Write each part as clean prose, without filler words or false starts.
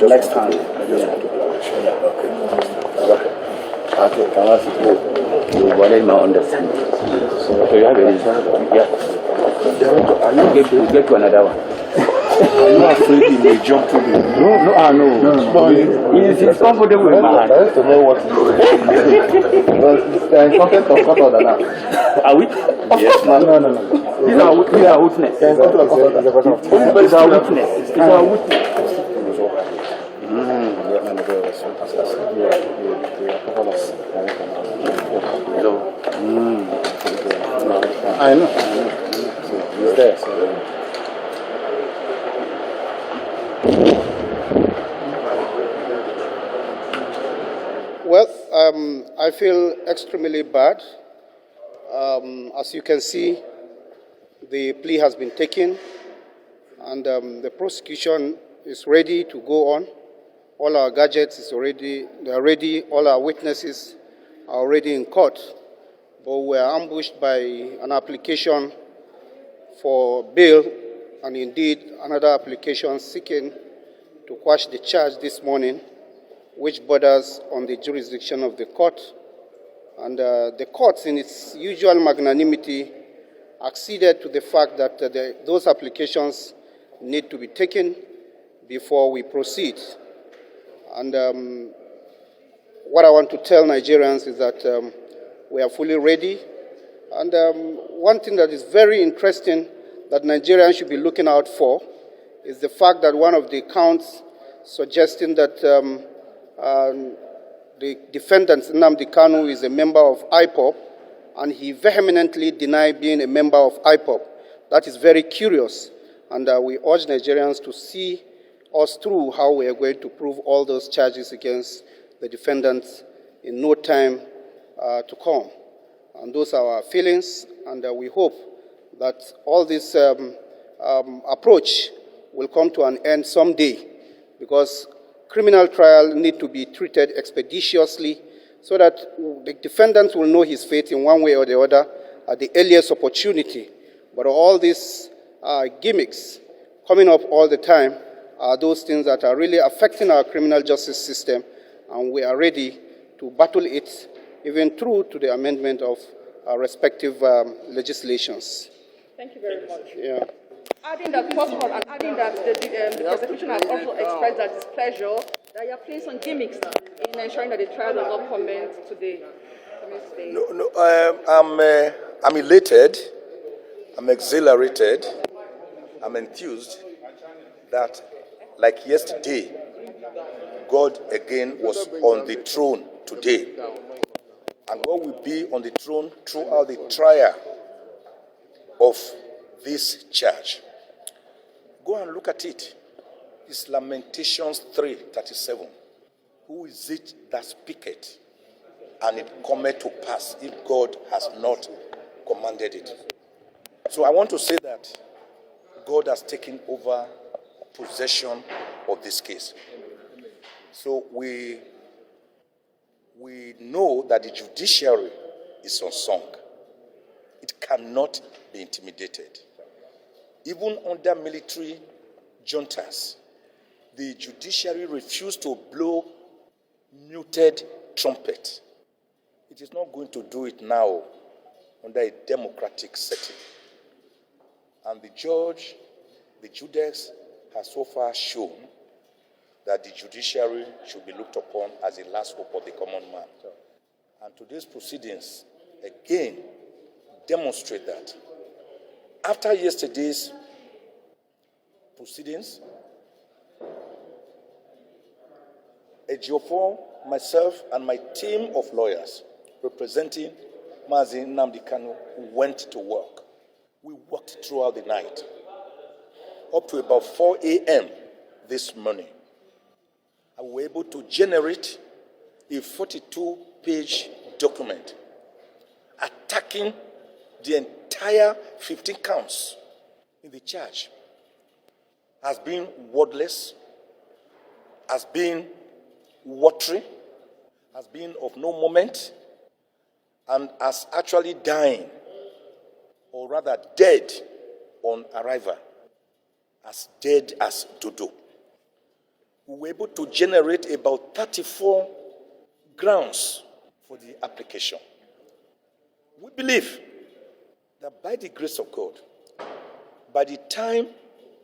Next time, I just want to okay. Can I see you wanted my understanding? So you have a reason? Yeah. Are you get to another one? Are you afraid you may jump to me? No. He's comfortable with my hand. I have to know what to do. Because in context of court order now. Are we? Yes. No. These are witness. These are witness. These are witness. Hello. I know. He's there. Well, I feel extremely bad. As you can see, the plea has been taken, and the prosecution is ready to go on. All our gadgets they are ready. All our witnesses are already in court, but we are ambushed by an application for bail, and indeed another application seeking to quash the charge this morning, which borders on the jurisdiction of the court. And the court, in its usual magnanimity, acceded to the fact that those applications need to be taken before we proceed. And what I want to tell Nigerians is that we are fully ready. And one thing that is very interesting that Nigerians should be looking out for is the fact that one of the counts suggesting that the defendant, Nnamdi Kanu, is a member of IPOB, and he vehemently denied being a member of IPOB. That is very curious, and we urge Nigerians to see us through how we are going to prove all those charges against the defendants in no time to come. And those are our feelings, and we hope that all this approach will come to an end someday, because criminal trial need to be treated expeditiously so that the defendant will know his fate in one way or the other at the earliest opportunity. But all these gimmicks coming up all the time are those things that are really affecting our criminal justice system, and we are ready to battle it even through to the amendment of our respective legislations. Thank you very much. Yeah. Adding that, first of all, and adding that the prosecution has also expressed their displeasure that you are playing some gimmicks in ensuring that the trial does not commence today. I'm elated, I'm exhilarated, I'm enthused that, like yesterday, God again was on the throne today. And God will be on the throne throughout the trial of this charge. Go and look at it. It's Lamentations 3:37. Who is it that speaketh, and it cometh to pass, if God has not commanded it? So I want to say that God has taken over possession of this case. So we we know that the judiciary is unsung. It cannot be intimidated. Even under military juntas, the judiciary refused to blow muted trumpet. It is not going to do it now under a democratic setting. And the judge, the judex, has so far shown that the judiciary should be looked upon as the last hope of the common man. And today's proceedings, again, demonstrate that. After yesterday's proceedings, Ejiofor, myself, and my team of lawyers representing Mazi Nnamdi Kanu went to work. We worked throughout the night, up to about 4 a.m. this morning. And we were able to generate a 42-page document attacking the entire 15 counts in the charge as being wordless, as being watery, as being of no moment, and as actually dying, or rather dead on arrival, as dead as dodo. We were able to generate about 34 grounds for the application. We believe that by the grace of God, by the time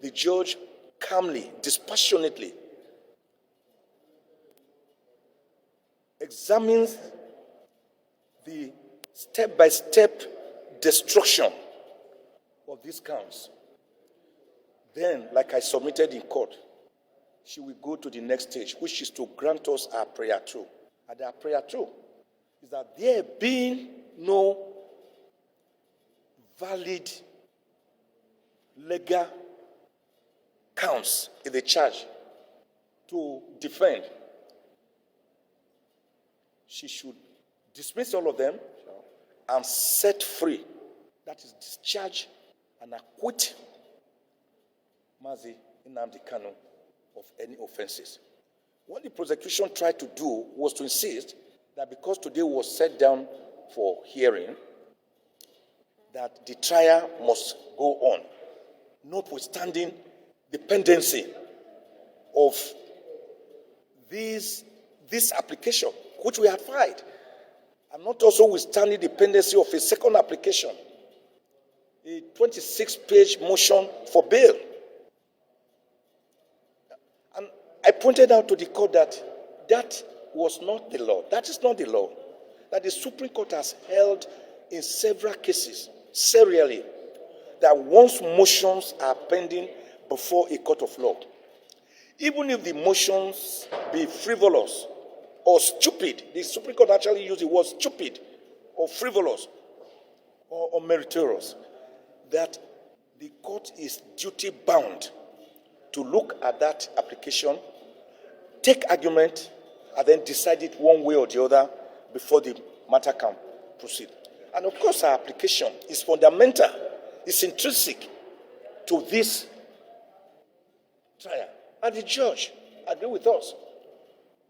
the judge calmly, dispassionately examines the step-by-step destruction of these counts, then, like I submitted in court, she will go to the next stage, which is to grant us our prayer through. And our prayer through is that there being no valid legal counts in the charge to defend, she should dismiss all of them and set free, that is, discharge and acquit Mazi Nnamdi Kanu of any offenses. What the prosecution tried to do was to insist that because today was set down for hearing, that the trial must go on, notwithstanding the pendency of this application, which we had filed, and not also withstanding the pendency of a second application, a 26-page motion for bail. And I pointed out to the court that that was not the law. That is not the law. That the Supreme Court has held in several cases, serially, that once motions are pending before a court of law, even if the motions be frivolous or stupid, the Supreme Court actually used the word stupid or frivolous or meritorious, that the court is duty-bound to look at that application, take argument, and then decide it one way or the other before the matter can proceed. And of course, our application is fundamental, it's intrinsic to this trial. And the judge agreed with us,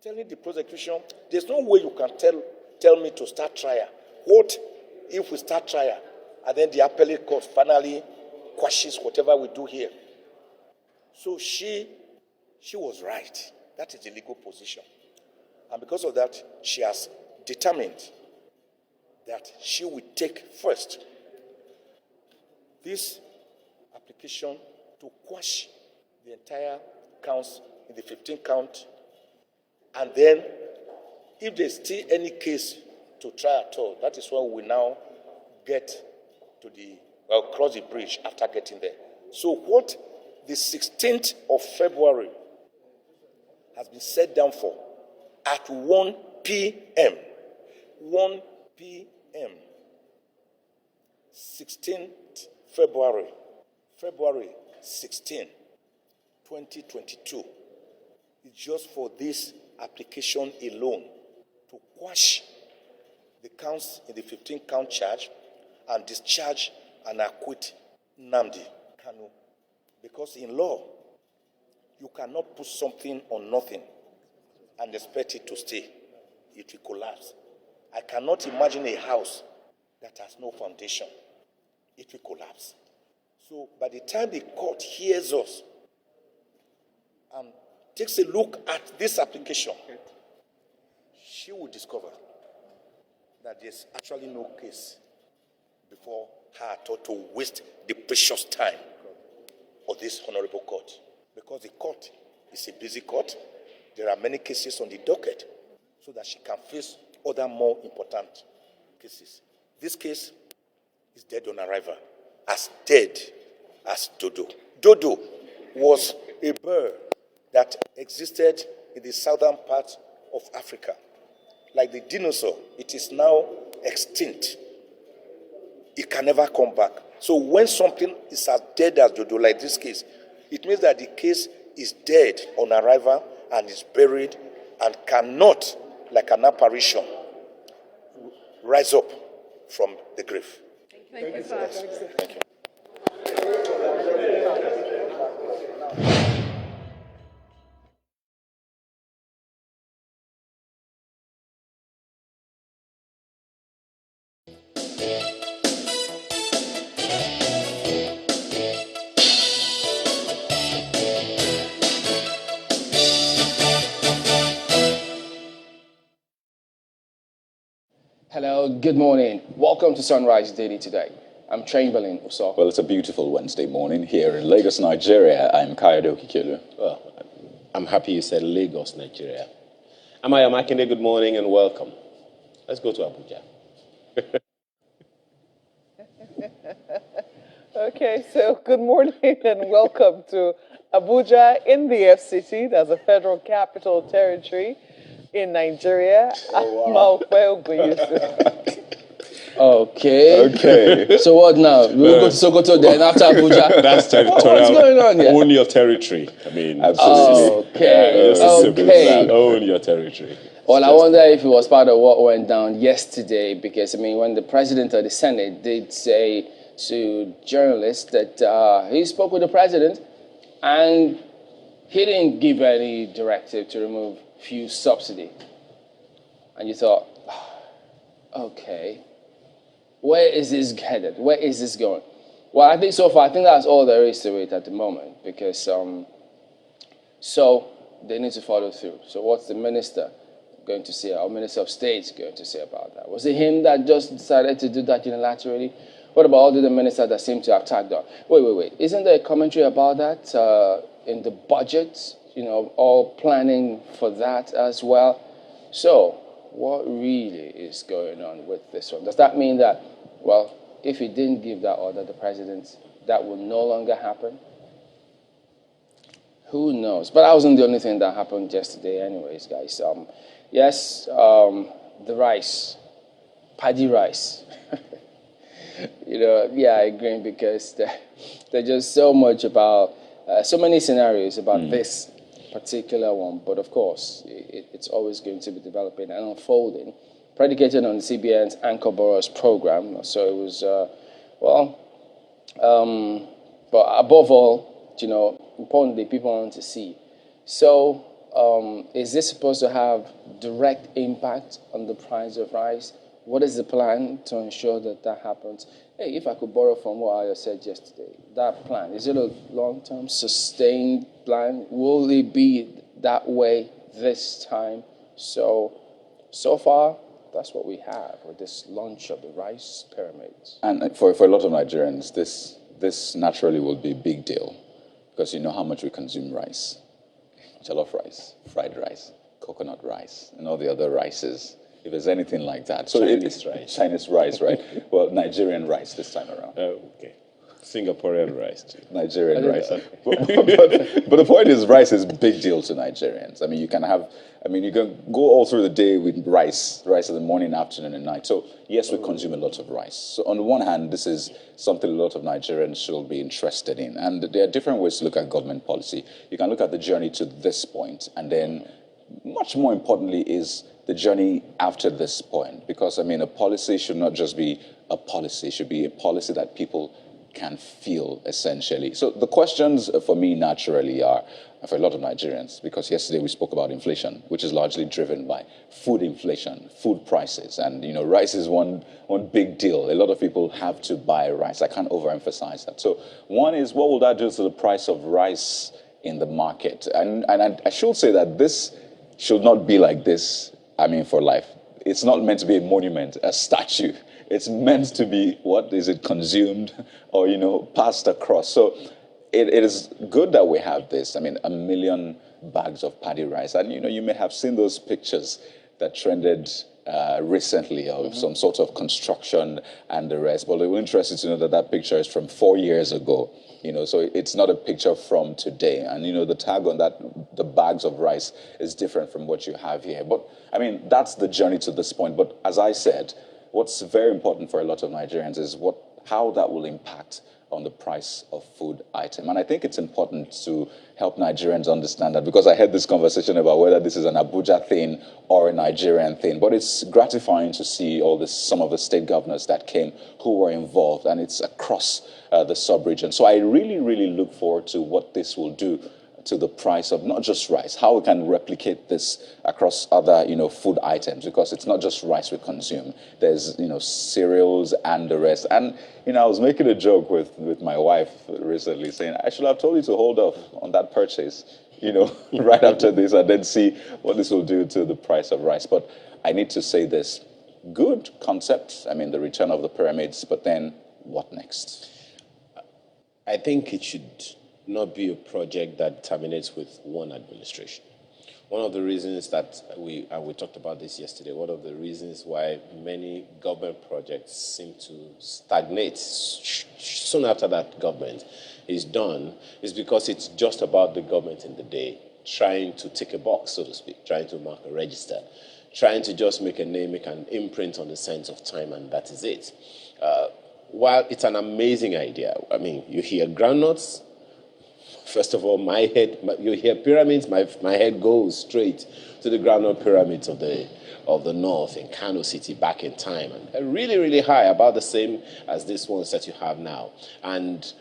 telling the prosecution, there's no way you can tell me to start trial. What if we start trial and then the appellate court finally quashes whatever we do here? So she was right. That is the legal position. And because of that, she has determined that she will take first this application to quash the entire counts in the 15 count, and then if there's still any case to try at all, that is when we now get to cross the bridge after getting there. So what the 16th of February has been set down for at 1 p.m. 1 p.m. 16th February 16, 2022. It's just for this application alone to quash the counts in the 15-count charge and discharge and acquit Nnamdi Kanu. Because in law, you cannot put something on nothing and expect it to stay. It will collapse. I cannot imagine a house that has no foundation. It will collapse. So by the time the court hears us and takes a look at this application, she will discover that there's actually no case before her at all to waste the precious time of this honorable court. Because the court is a busy court, there are many cases on the docket, so that she can face other more important cases. This case is dead on arrival, as dead as Dodo. Dodo was a bird that existed in the southern part of Africa. Like the dinosaur, it is now extinct. It can never come back. So when something is as dead as Dodo, like this case, it means that the case is dead on arrival and is buried and cannot, like an apparition, rise up from the grave. Thank you, sir. Thank you. Hello, good morning. Welcome to Sunrise Daily today. I'm Chamberlain Uso. Well, it's a beautiful Wednesday morning here in Lagos, Nigeria. I'm Kayode Okikelu. Well, I'm happy you said Lagos, Nigeria. Amaya Makinde, good morning and welcome. Let's go to Abuja. Okay, so good morning and welcome to Abuja in the FCT. That's the Federal Capital Territory in Nigeria. Okay. So what now? We'll go to Sokoto then after Abuja. That's territorial. What's going on here? Own your territory. I mean, Absolutely. Okay. Own your territory. Well, I wonder if it was part of what went down yesterday, because, I mean, when the president of the Senate did say to journalists that he spoke with the president and he didn't give any directive to remove fuel subsidy. And you thought, okay, where is this headed? Where is this going? Well, I think so far, I think that's all there is to it at the moment, because so they need to follow through. So what's the minister going to say, or Minister of State going to say about that? Was it him that just decided to do that unilaterally? What about all the ministers that seem to have tagged on? Wait. Isn't there a commentary about that in the budget? You know, all planning for that as well. So what really is going on with this one? Does that mean that, well, if he didn't give that order, the president, that will no longer happen? Who knows? But that wasn't the only thing that happened yesterday anyways, guys. Yes, the rice, paddy rice. You know, yeah, I agree, because there's just so much about, so many scenarios about this particular one. But of course, it's always going to be developing and unfolding, predicated on the CBN's Anchor Borrowers program. So it was, but above all, you know, importantly, people want to see. So is this supposed to have direct impact on the price of rice? What is the plan to ensure that that happens? Hey, if I could borrow from what Ayo said yesterday, that plan, is it a long-term, sustained plan? Will it be that way this time? So far, that's what we have with this launch of the rice pyramids. And for a lot of Nigerians, this naturally will be a big deal, because you know how much we consume rice. Jollof rice, fried rice, coconut rice, and all the other rices. If there's anything like that. So Chinese rice, right? Well, Nigerian rice this time around. Okay. Singaporean rice too. Nigerian rice. But the point is, rice is a big deal to Nigerians. I mean, you can go all through the day with rice in the morning, afternoon, and night. So, yes, we consume a lot of rice. So, on the one hand, this is something a lot of Nigerians should be interested in. And there are different ways to look at government policy. You can look at the journey to this point, and then, much more importantly, is the journey after this point. Because, I mean, a policy should not just be a policy. It should be a policy that people can feel, essentially. So the questions for me naturally are, for a lot of Nigerians, because yesterday we spoke about inflation, which is largely driven by food inflation, food prices. And, rice is one big deal. A lot of people have to buy rice. I can't overemphasize that. So one is, what will that do to the price of rice in the market? And I should say that this should not be like this, for life. It's not meant to be a monument, a statue. It's meant to be, consumed or, passed across. So it is good that we have this. 1 million bags of paddy rice. And, you may have seen those pictures that trended recently of some sort of construction and the rest. But we're interested to know that picture is from 4 years ago. So it's not a picture from today. And, the tag on that, the bags of rice, is different from what you have here. But, that's the journey to this point. But as I said, what's very important for a lot of Nigerians is how that will impact on the price of food item. And I think it's important to help Nigerians understand that, because I had this conversation about whether this is an Abuja thing or a Nigerian thing. But it's gratifying to see some of the state governors that came who were involved, and it's across the sub-region. So I really, really look forward to what this will do to the price of not just rice, how we can replicate this across other, food items, because it's not just rice we consume. There's, cereals and the rest. And, I was making a joke with my wife recently saying, I should have told you to hold off on that purchase, right after this, and then see what this will do to the price of rice. But I need to say this, good concept, the return of the pyramids, but then what next? I think it should not be a project that terminates with one administration. One of the reasons that we talked about this yesterday, one of the reasons why many government projects seem to stagnate soon after that government is done is because it's just about the government in the day trying to tick a box, so to speak, trying to mark a register, trying to just make a name, make an imprint on the sense of time, and that is it. While it's an amazing idea, you hear groundnuts. First of all, you hear pyramids, my head goes straight to the groundnut pyramids of the north in Kano City back in time. And they're really, really high, about the same as these ones that you have now. And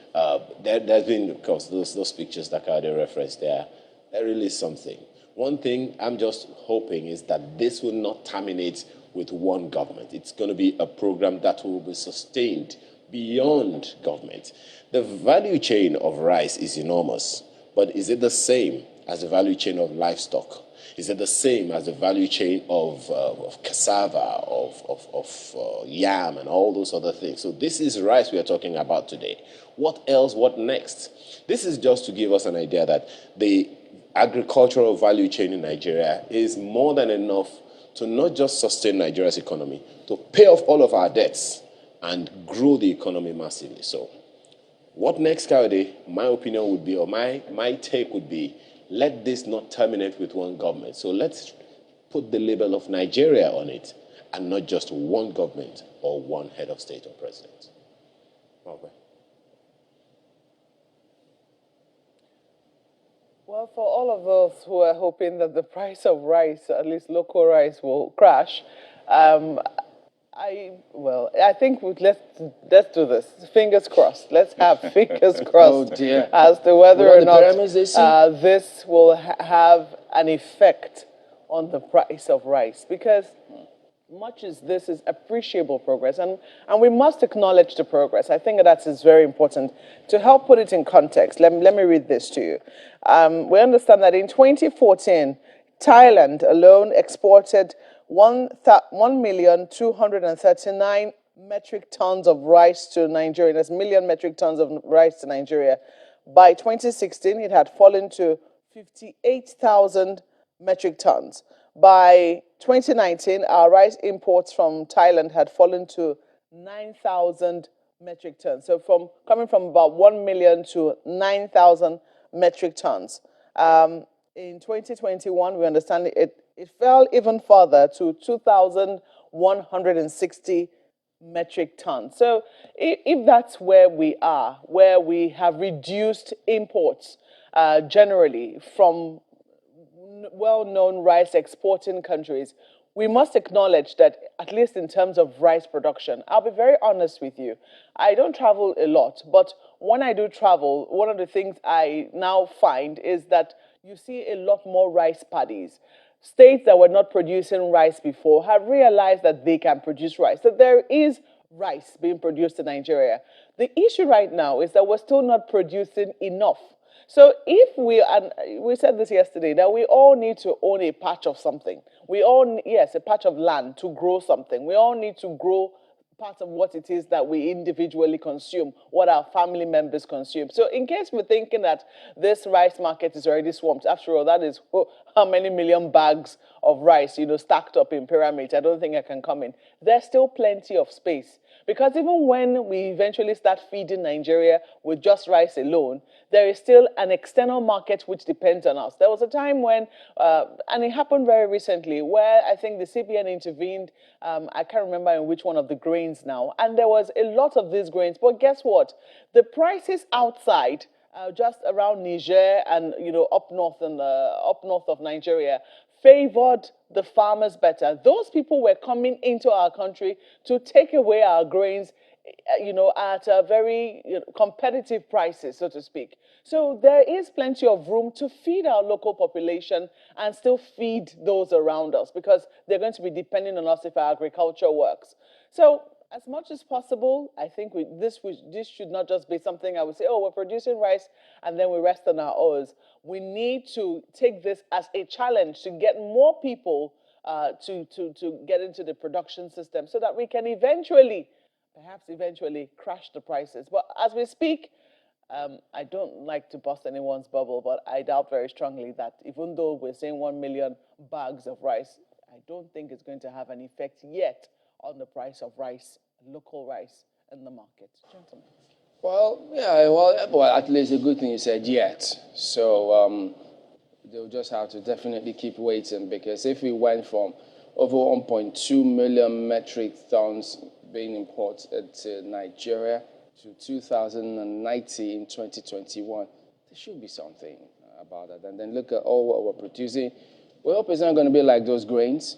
there's been, of course, those pictures that Kade referenced there. They're really something. One thing I'm just hoping is that this will not terminate with one government. It's going to be a program that will be sustained beyond government. The value chain of rice is enormous, but is it the same as the value chain of livestock? Is it the same as the value chain of cassava, of yam, and all those other things? So this is rice we are talking about today. What else? What next? This is just to give us an idea that the agricultural value chain in Nigeria is more than enough to not just sustain Nigeria's economy, to pay off all of our debts and grow the economy massively. So what next, Kayode? My opinion would be, or my take would be, let this not terminate with one government. So let's put the label of Nigeria on it, and not just one government or one head of state or president. Okay. Well, for all of those who are hoping that the price of rice, at least local rice, will crash, I think let's do this. Fingers crossed. Let's have fingers crossed as to whether or not this will have an effect on the price of rice, because much as this is appreciable progress, and we must acknowledge the progress. I think that is very important. To help put it in context, let me read this to you. We understand that in 2014, Thailand alone exported 1,239 metric tons of rice to Nigeria. That's million metric tons of rice to Nigeria. By 2016, it had fallen to 58,000 metric tons. By 2019, our rice imports from Thailand had fallen to 9,000 metric tons. So coming from about 1 million to 9,000 metric tons. In 2021, we understand it fell even further to 2,160 metric tons. So if that's where we are, where we have reduced imports generally from well-known rice exporting countries, we must acknowledge that, at least in terms of rice production, I'll be very honest with you. I don't travel a lot, but when I do travel, one of the things I now find is that you see a lot more rice paddies. States that were not producing rice before have realized that they can produce rice. So there is rice being produced in Nigeria. The issue right now is that we're still not producing enough. So if and we said this yesterday, that we all need to own a patch of something. We all, yes, a patch of land to grow something. We all need to grow part of what it is that we individually consume, what our family members consume. So in case we're thinking that this rice market is already swamped, after all, that is how many million bags of rice, stacked up in pyramids. I don't think I can come in. There's still plenty of space. Because even when we eventually start feeding Nigeria with just rice alone, there is still an external market which depends on us. There was a time when, and it happened very recently, where I think the CBN intervened. I can't remember in which one of the grains now. And there was a lot of these grains. But guess what? The prices outside, just around Niger and up north of Nigeria, favored the farmers better. Those people were coming into our country to take away our grains, at a very competitive prices, so to speak. So there is plenty of room to feed our local population and still feed those around us, because they're going to be depending on us if our agriculture works. So as much as possible, I think this should not just be something I would say, oh, we're producing rice and then we rest on our oars. We need to take this as a challenge to get more people to get into the production system so that we can perhaps eventually crash the prices. But as we speak, I don't like to bust anyone's bubble, but I doubt very strongly that even though we're saying 1 million bags of rice, I don't think it's going to have an effect yet on the price of rice, local rice in the market. Gentlemen. Well, yeah, well, at least a good thing you said yet. So they'll just have to definitely keep waiting, because if we went from over 1.2 million metric tons being imported to Nigeria to 2090 in 2021, there should be something about that. And then look at all what we're producing. We hope it's not going to be like those grains,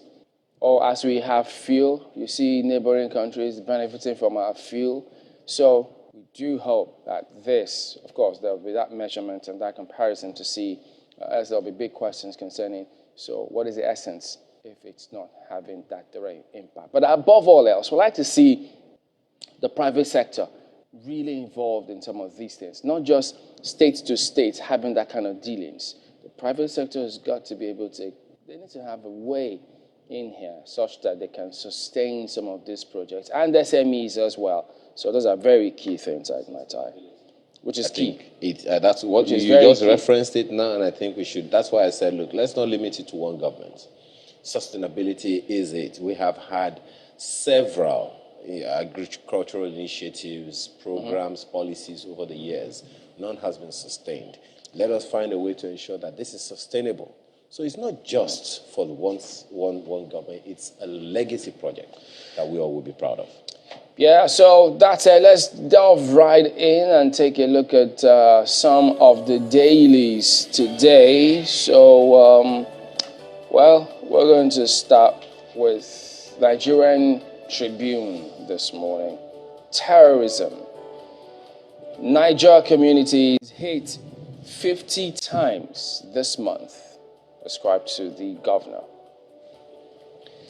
or as we have fuel. You see neighboring countries benefiting from our fuel. So we do hope that this, of course, there will be that measurement and that comparison to see, as there will be big questions concerning, so what is the essence if it's not having that direct impact? But above all else, we'd like to see the private sector really involved in some of these things, not just state to state having that kind of dealings. The private sector has got to be able to, they need to have a way in here such that they can sustain some of these projects, and SMEs as well. So those are very key things, my tie, which is key. That's what you just referenced it now, and I think we should. That's why I said, look, let's not limit it to one government. Sustainability is it. We have had several agricultural initiatives, programs, policies over the years. None has been sustained. Let us find a way to ensure that this is sustainable. So it's not just for the one government, it's a legacy project that we all will be proud of. Yeah, so that's it. Let's delve right in and take a look at some of the dailies today. So, well, we're going to start with Nigerian Tribune this morning. Terrorism. Niger communities hit 50 times this month, ascribed to the governor.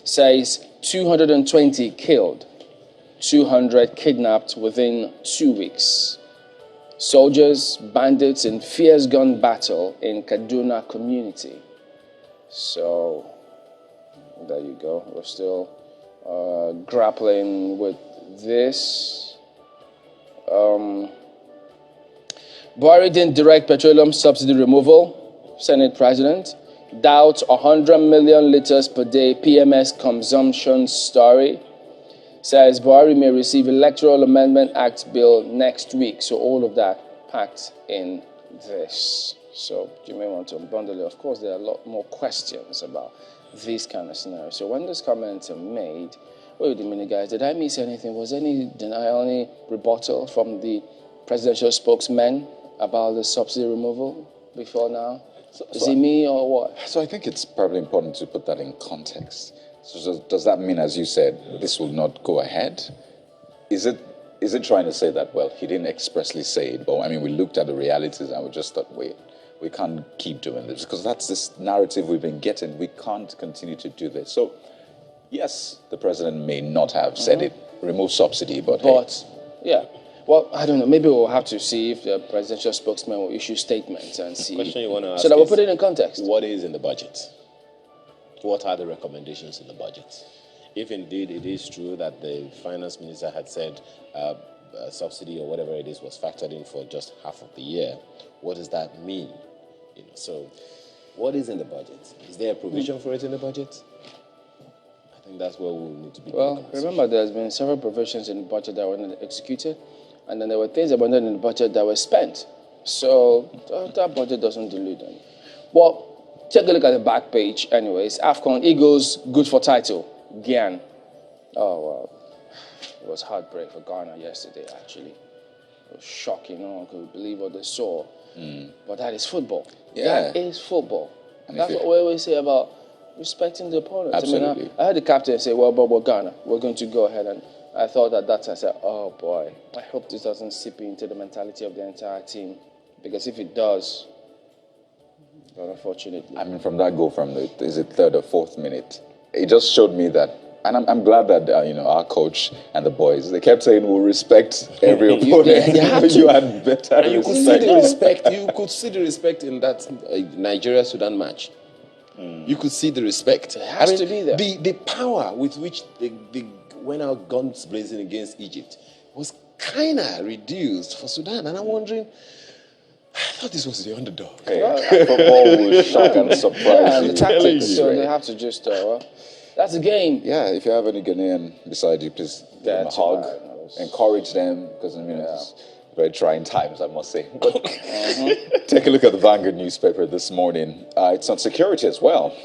Says 220 killed, 200 kidnapped within 2 weeks. Soldiers, bandits in fierce gun battle in Kaduna community. So, there you go. We're still grappling with this. Buhari didn't direct petroleum subsidy removal. Senate President doubts 100 million liters per day PMS consumption story. Says Buhari may receive Electoral Amendment Act bill next week. So all of that packed in this. So you may want to unbundle it. Of course, there are a lot more questions about this kind of scenario. So when those comments are made, wait a minute, guys, did I miss anything? Was any denial, any rebuttal from the presidential spokesman about the subsidy removal before now? Is it me or what? So I think it's probably important to put that in context. So does that mean, as you said, this will not go ahead? Is it trying to say that, well, he didn't expressly say it, but I mean, we looked at the realities and we just thought, wait, we can't keep doing this because that's this narrative we've been getting. We can't continue to do this. So, yes, the president may not have said it, remove subsidy, but yeah. Well, I don't know. Maybe we'll have to see if the presidential spokesman will issue statements and see. The question you want to ask so that we'll is, put it in context. What is in the budget? What are the recommendations in the budget? If indeed it is true that the finance minister had said subsidy or whatever it is was factored in for just half of the year, what does that mean? So, what is in the budget? Is there a provision for it in the budget? I think that's where we'll need to be. Well, remember, there's been several provisions in the budget that were not executed, and then there were things that were not in the budget that were spent. So that budget doesn't dilute them. Well, take a look at the back page. Anyways, AFCON Eagles good for title. Gyan. Oh wow, it was heartbreak for Ghana yesterday. Actually, it was shocking. No one could believe what they saw. But that is football. Yeah. That is football. And That's what we always say about respecting the opponent. Absolutely. I mean, I heard the captain say, well, but we're Ghana. We're going to go ahead. And I thought at that time, I said, oh boy, I hope this doesn't seep into the mentality of the entire team. Because if it does, well, unfortunately. I mean, from that goal from the, is it third or fourth minute, it just showed me that, and I'm glad that, our coach and the boys, they kept saying, we'll respect every opponent. You had better and you could see respect. the respect. You could see the respect in that Nigeria-Sudan match. You could see the respect. It has to be there. The power with which they went out guns blazing against Egypt was kind of reduced for Sudan. And I'm wondering, I thought this was the underdog. Football will shock and surprise Yeah, you. the tactics. So they have to just, that's a game. Yeah, if you have any Ghanaian beside you, please give them a hug, encourage them, because it's very trying times, I must say. But take a look at the Vanguard newspaper this morning. It's on security as well.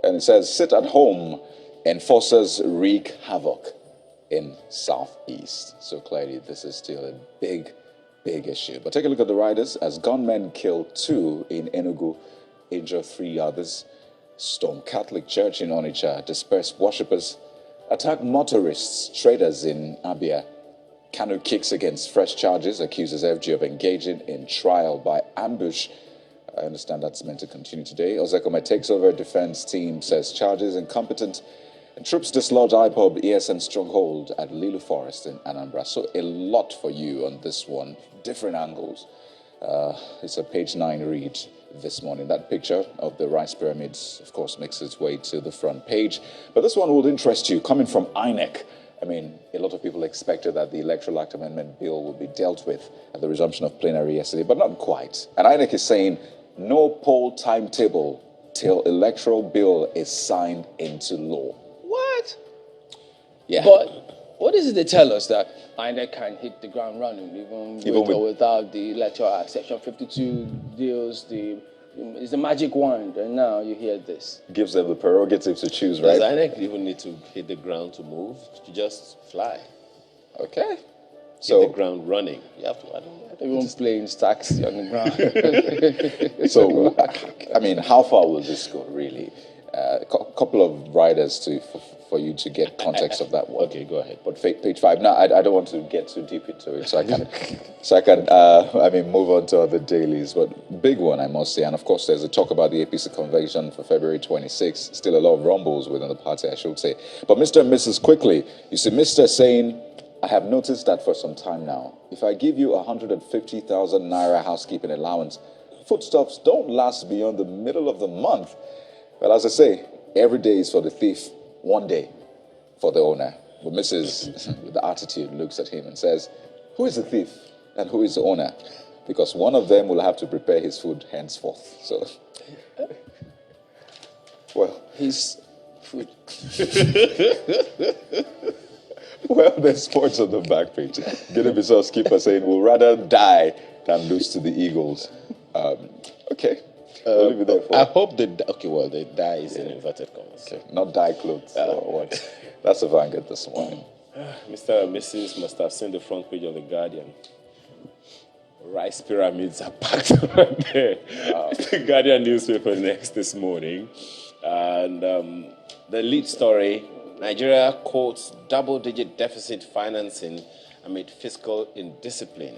And it says, sit at home, enforcers wreak havoc in Southeast. So clearly this is still a big issue. But take a look at the riders as gunmen kill 2 in Enugu, injure 3 others. Storm Catholic Church in Onitsha, disperse worshippers, attack motorists, traders in Abia. Kanu kicks against fresh charges, accuses FG of engaging in trial by ambush. I understand that's meant to continue today. Ozekome takes over defense team, says charges incompetent. And troops dislodge IPOB ESN stronghold at Lilu Forest in Anambra. So a lot for you on this one, different angles. It's a page 9 read this morning. That picture of the rice pyramids, of course, makes its way to the front page. But this one will interest you, coming from INEC. I mean, a lot of people expected that the Electoral Act Amendment Bill would be dealt with at the resumption of plenary yesterday, but not quite. And INEC is saying no poll timetable till electoral bill is signed into law. What? Yeah. But what is it they tell us that INEC can hit the ground running, even with or without the Electoral Act? Section 52 deals is the magic wand, and now you hear this. Gives them the prerogative to choose, right? Does INEC even need to hit the ground to move, to just fly? Okay. So hit the ground running. You have to. Everyone playing stacks on the ground. So, I mean, how far will this go, really? A couple of riders for you to get context of that one. Okay, go ahead. But page 5. No, I don't want to get too deep into it, so I can move on to other dailies. But big one, I must say. And of course, there's a talk about the APC convention for February 26th. Still a lot of rumbles within the party, I should say. But Mr. and Mrs. quickly, you see Mr. saying, I have noticed that for some time now. If I give you 150,000 naira housekeeping allowance, foodstuffs don't last beyond the middle of the month. Well, as I say, every day is for the thief, one day for the owner. But Mrs., with the attitude, looks at him and says, who is the thief and who is the owner? Because one of them will have to prepare his food henceforth. So, well, his food. Well, there's sports on the back page. Guinea-Bissau skipper saying, we'll rather die than lose to the Eagles. Okay. We'll leave it there for I hope the die is in inverted commas. Okay. Not die clothes or what? That's a Vanguard this morning. Mr. and Mrs. must have seen the front page of The Guardian. Rice pyramids are packed around there. The Guardian newspaper next this morning. And The lead story, Nigeria quotes double-digit deficit financing amid fiscal indiscipline.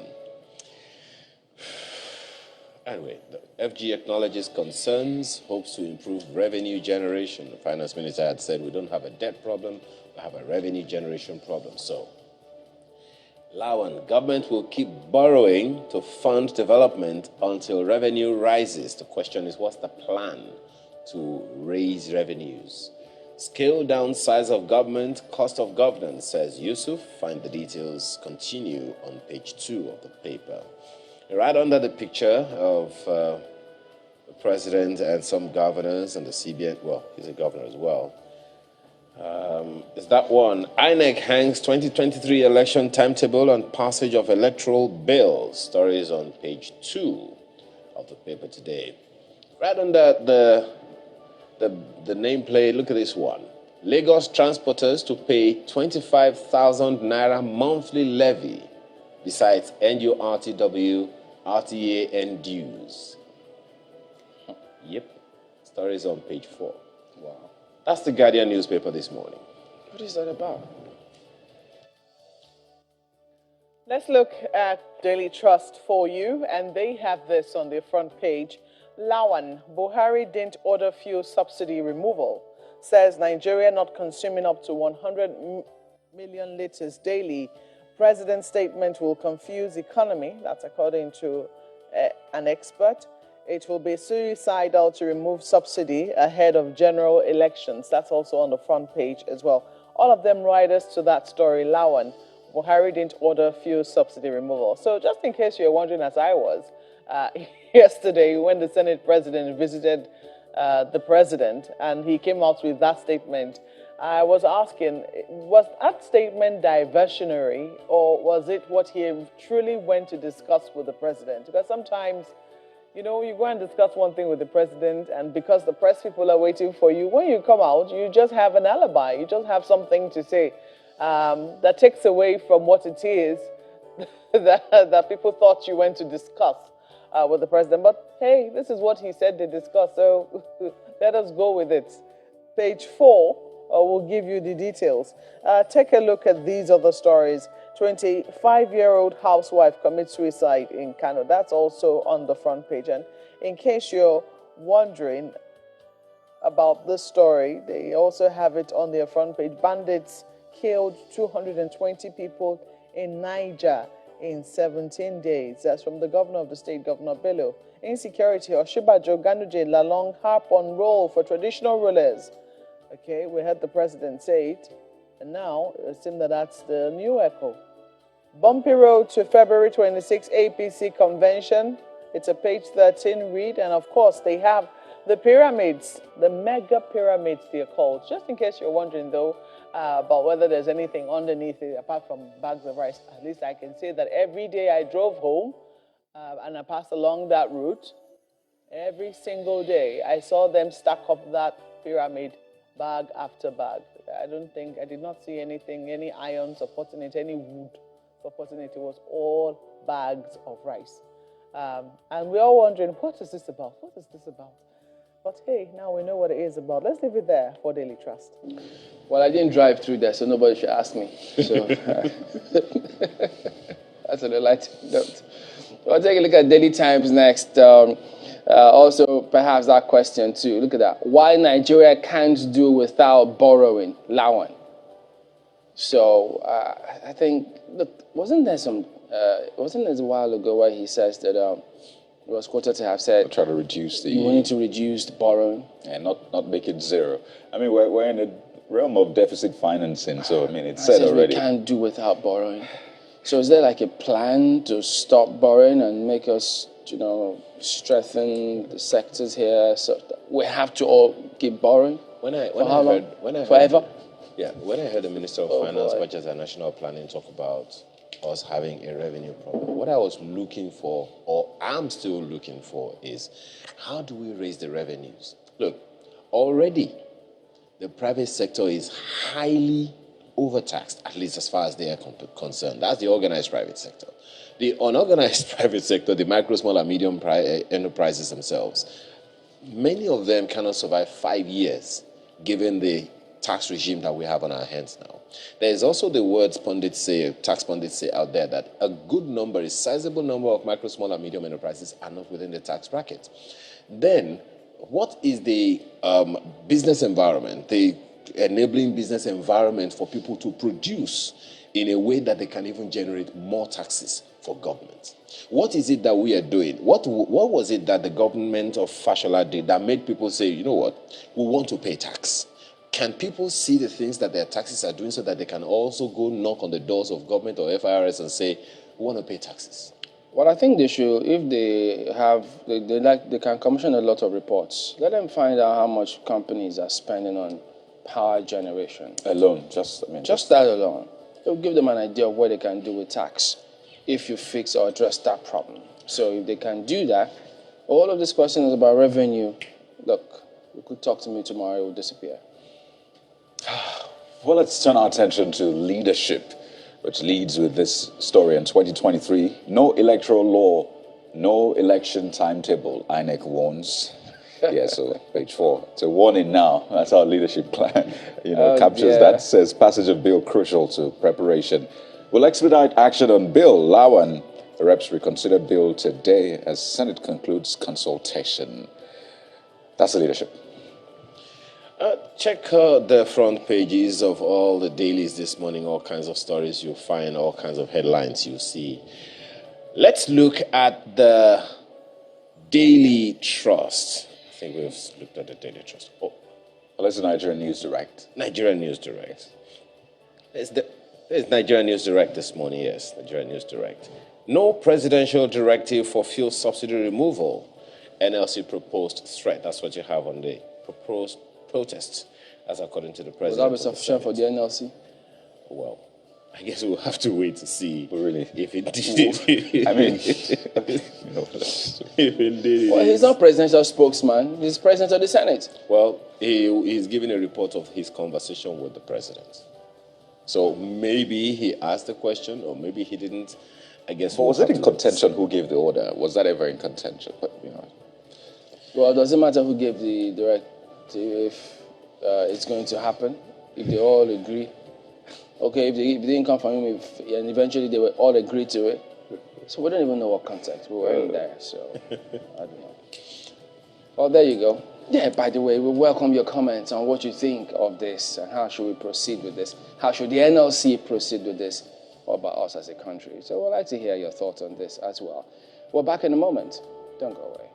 Anyway, the FG acknowledges concerns, hopes to improve revenue generation. The finance minister had said we don't have a debt problem, we have a revenue generation problem. So, Lawan, government will keep borrowing to fund development until revenue rises. The question is, what's the plan to raise revenues? Scale down size of government, cost of governance, says Yusuf. Find the details, continue on page 2 of the paper. Right under the picture of the president and some governors and the CBN, well, he's a governor as well, is that one. INEC hangs 2023 election timetable on passage of electoral bills. Stories on page 2 of the paper today. Right under the nameplate, look at this one. Lagos transporters to pay 25,000 naira monthly levy, besides NURTW, RTA, and dues. Yep. Stories on page 4. Wow. That's the Guardian newspaper this morning. What is that about? Let's look at Daily Trust for you, and they have this on their front page. Lawan, Buhari didn't order fuel subsidy removal, says Nigeria not consuming up to 100 million liters daily. President's statement will confuse economy. That's according to an expert. It will be suicidal to remove subsidy ahead of general elections. That's also on the front page as well. All of them riders to that story. Lawan, Buhari didn't order fuel subsidy removal. So just in case you're wondering, as I was, yesterday when the Senate president visited the president and he came out with that statement, I was asking, was that statement diversionary, or was it what he truly went to discuss with the president? Because sometimes, you know, you go and discuss one thing with the president, and because the press people are waiting for you, when you come out, you just have an alibi. You just have something to say that takes away from what it is that people thought you went to discuss with the president. But hey, this is what he said they discussed, so let us go with it. Page 4 will give you the details. Take a look at these other stories. 25-year-old housewife commits suicide in Kano. That's also on the front page. And in case you're wondering about this story, they also have it on their front page. Bandits killed 220 people in Niger in 17 days. That's from the governor of the state, Governor Bello. Insecurity, Oshibajo, Ganuje, Lalong harp on role for traditional rulers. Okay, we heard the president say it, and now it seems that that's the new echo. Bumpy road to February 26 APC convention. It's a page 13 read, and of course they have the pyramids, the mega pyramids they're called. Just in case you're wondering though about whether there's anything underneath it apart from bags of rice, at least I can say that every day I drove home and I passed along that route, every single day I saw them stack up that pyramid bag after bag. I did not see anything, any iron supporting it, any wood supporting it. It was all bags of rice. And we're all wondering, what is this about? What is this about? But hey, now we know what it is about. Let's leave it there for Daily Trust. Well, I didn't drive through there, so nobody should ask me. So that's what I like to note. We'll take a look at Daily Times next. Also, perhaps that question too. Look at that. Why Nigeria can't do without borrowing, Lawan. So I think, look, wasn't there a while ago where he says that it was quoted to have said, try to reduce the... We need to reduce the borrowing. And not make it zero. I mean, we're in the realm of deficit financing, so I mean, it's said already. We can't do without borrowing. So is there like a plan to stop borrowing and make us, strengthen the sectors here? So we have to all keep borrowing? Forever? Yeah, when I heard the Minister of Finance, Budget and National Planning talk about us having a revenue problem, what I was looking for, or I'm still looking for, is how do we raise the revenues? Look, already the private sector is highly overtaxed, at least as far as they are concerned. That's the organized private sector. The unorganized private sector, the micro, small, and medium enterprises themselves, many of them cannot survive 5 years given the tax regime that we have on our hands now. There is also the words pundits say, tax pundits say out there, that a good number, a sizable number of micro, small, and medium enterprises are not within the tax bracket. Then, what is the business environment, the enabling business environment for people to produce in a way that they can even generate more taxes for government? What is it that we are doing? What was it that the government of Fashola did that made people say, you know what, we want to pay tax? Can people see the things that their taxes are doing so that they can also go knock on the doors of government or FIRS and say, we want to pay taxes? Well, I think they should, if they have, they can commission a lot of reports. Let them find out how much companies are spending on power generation. Alone, just that alone. It'll give them an idea of what they can do with tax if you fix or address that problem. So if they can do that, all of these questions about revenue, look, you could talk to me tomorrow, it will disappear. Well, let's turn our attention to leadership, which leads with this story in 2023. No electoral law, no election timetable, INEC warns. Yeah, so page 4. It's a warning now. That's our leadership plan, captures that. Says passage of bill crucial to preparation. We'll expedite action on bill. Lawan, the reps reconsider bill today as Senate concludes consultation. That's the leadership. Check the front pages of all the dailies this morning, all kinds of stories you'll find, all kinds of headlines you'll see. Let's look at the Daily Trust. I think we've looked at the Daily Trust. Oh, well, that's the Nigerian News Direct. Nigerian News Direct. There's Nigerian News Direct this morning, yes, Nigerian News Direct. No presidential directive for fuel subsidy removal. NLC proposed threat. That's what you have on the proposed protests, as according to the president. Will that be sufficient for the NLC? Well, I guess we'll have to wait to see. Really? If indeed. I mean, if indeed. Well, he's not presidential spokesman. He's president of the Senate. Well, he's giving a report of his conversation with the president. So maybe he asked the question, or maybe he didn't. I guess. But was it in contention who gave the order? Was that ever in contention? But, Well, it doesn't matter who gave the directive if it's going to happen. If they all agree. Okay, if it didn't come from him, and eventually they will all agree to it. So we don't even know what context we were in there. So I don't know. Well, there you go. Yeah, by the way, we welcome your comments on what you think of this and how should we proceed with this. How should the NLC proceed with this? What about us as a country? So we'd like to hear your thoughts on this as well. We're back in a moment. Don't go away.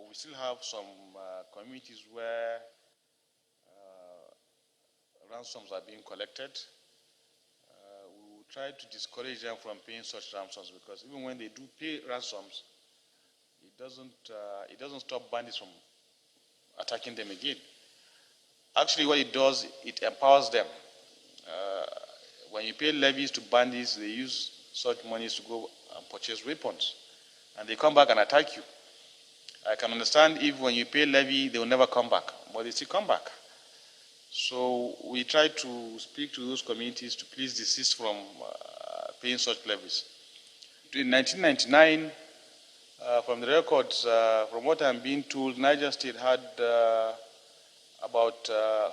We still have some communities where ransoms are being collected. We will try to discourage them from paying such ransoms, because even when they do pay ransoms, it doesn't stop bandits from attacking them again. Actually, what it does, it empowers them. When you pay levies to bandits, they use such monies to go and purchase weapons, and they come back and attack you. I can understand if when you pay levy, they will never come back, but they still come back. So we try to speak to those communities to please desist from paying such levies. In 1999, from the records, from what I'm being told, Niger State had about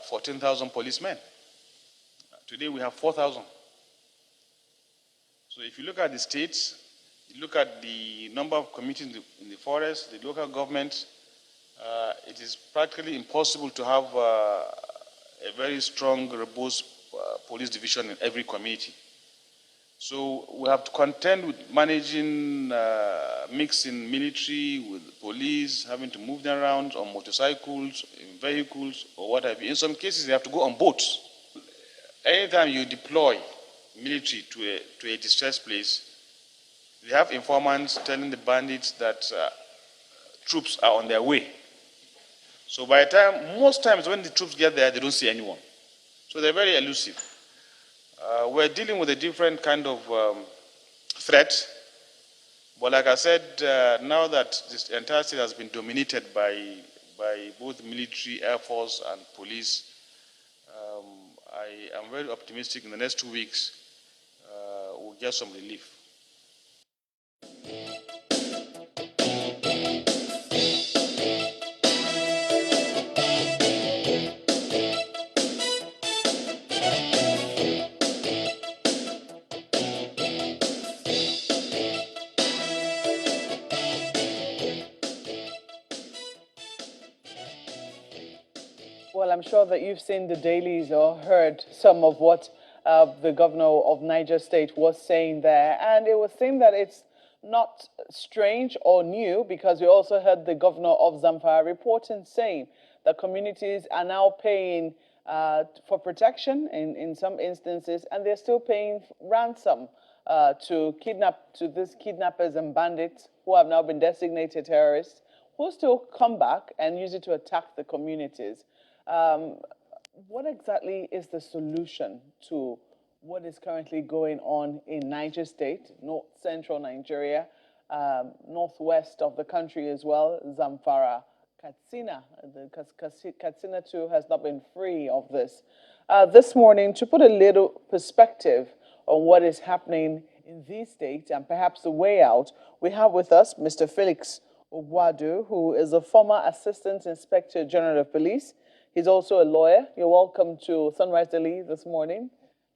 14,000 policemen. Today we have 4,000. So if you look at the states, You look at the number of communities in the forest, the local government, it is practically impossible to have a very strong, robust police division in every community. So we have to contend with managing, mixing military with police, having to move them around on motorcycles, in vehicles, or what have you. In some cases, they have to go on boats. Anytime you deploy military to a distressed place, they have informants telling the bandits that troops are on their way. So by the time, most times when the troops get there, they don't see anyone. So they're very elusive. We're dealing with a different kind of threat. But like I said, now that this entire state has been dominated by both military, air force, and police, I am very optimistic in the next 2 weeks we'll get some relief. Well, I'm sure that you've seen the dailies or heard some of what the governor of Niger State was saying there. And it was saying that it's not strange or new because we also heard the governor of Zamfara reporting saying that communities are now paying for protection in some instances, and they're still paying ransom to these kidnappers and bandits who have now been designated terrorists, who still come back and use it to attack the communities. What exactly is the solution to what is currently going on in Niger State, north central Nigeria, northwest of the country as well, Zamfara, Katsina? Katsina too has not been free of this. This morning, to put a little perspective on what is happening in these states and perhaps the way out, we have with us Mr. Felix Ogwadu, who is a former Assistant Inspector General of Police. He's also a lawyer. You're welcome to Sunrise Daily this morning,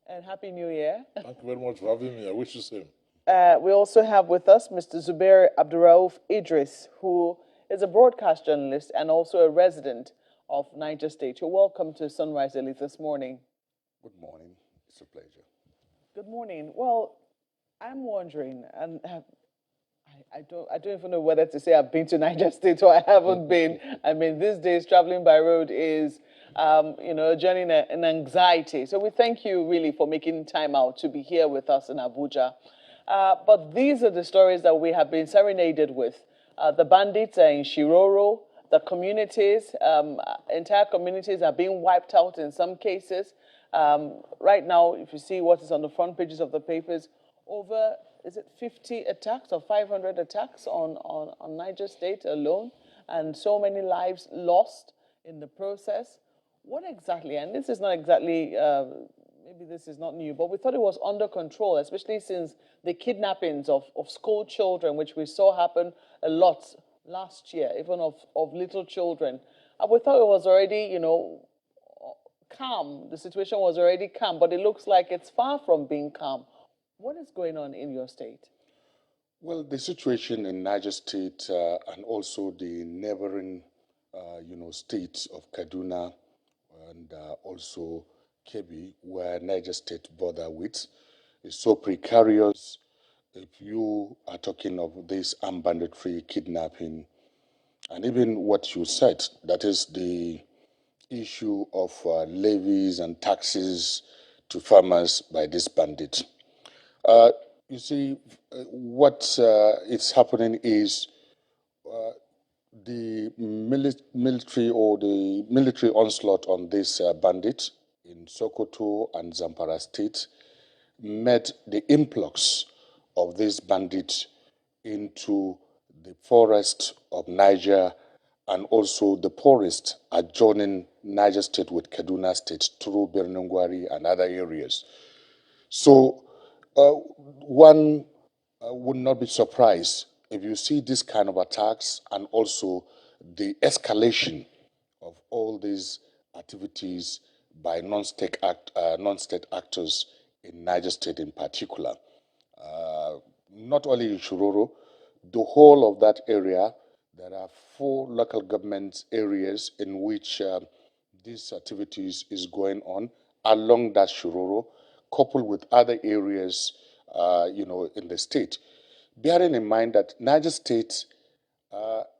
and Happy New Year. Thank you very much for having me. I wish you the same. We also have with us Mr. Zubair Abdurrauf Idris, who is a broadcast journalist and also a resident of Niger State. You're welcome to Sunrise Daily this morning. Good morning. It's a pleasure. Good morning. Well, I'm wondering, and I don't even know whether to say I've been to Niger State or I haven't been. I mean, these days traveling by road is, a journey in anxiety. So we thank you really for making time out to be here with us in Abuja. But these are the stories that we have been serenaded with. The bandits are in Shiroro. The communities, entire communities are being wiped out in some cases. Right now, if you see what is on the front pages of the papers, over, is it 50 attacks or 500 attacks on Niger State alone, and so many lives lost in the process. What exactly, and this is not exactly, maybe this is not new, but we thought it was under control, especially since the kidnappings of school children, which we saw happen a lot last year, even of little children. And we thought it was already, calm. The situation was already calm, but it looks like it's far from being calm. What is going on in your state? Well, the situation in Niger State and also the neighboring, states of Kaduna and also Kebbi, where Niger State border with, is so precarious. If you are talking of this armed banditry, kidnapping, and even what you said, that is the issue of levies and taxes to farmers by this bandit. You see, what is happening is the military or the military onslaught on this bandit in Sokoto and Zamfara State made the influx of these bandits into the forest of Niger and also the forest adjoining Niger State with Kaduna State through Birnungwari and other areas. So one would not be surprised if you see this kind of attacks and also the escalation of all these activities by non-state actors in Niger State in particular. not only in Shiroro, the whole of that area. There are 4 local government areas in which these activities is going on along that Shiroro, coupled with other areas, in the state. Bearing in mind that Niger State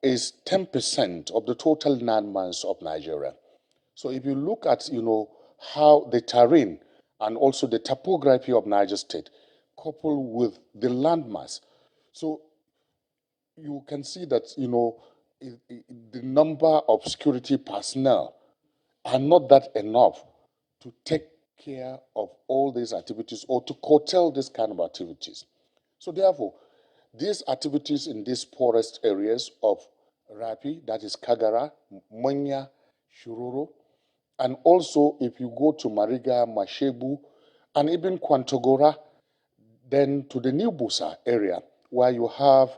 is 10% of the total landmass of Nigeria. So if you look at, how the terrain and also the topography of Niger State, coupled with the landmass, so you can see that, the number of security personnel are not that enough to take care of all these activities or to curtail this kind of activities. So therefore, these activities in these poorest areas of Rapi, that is Kagara, Manya, Shiroro, and also if you go to Mariga, Mashebu, and even Kwantogora, then to the New Busa area, where you have,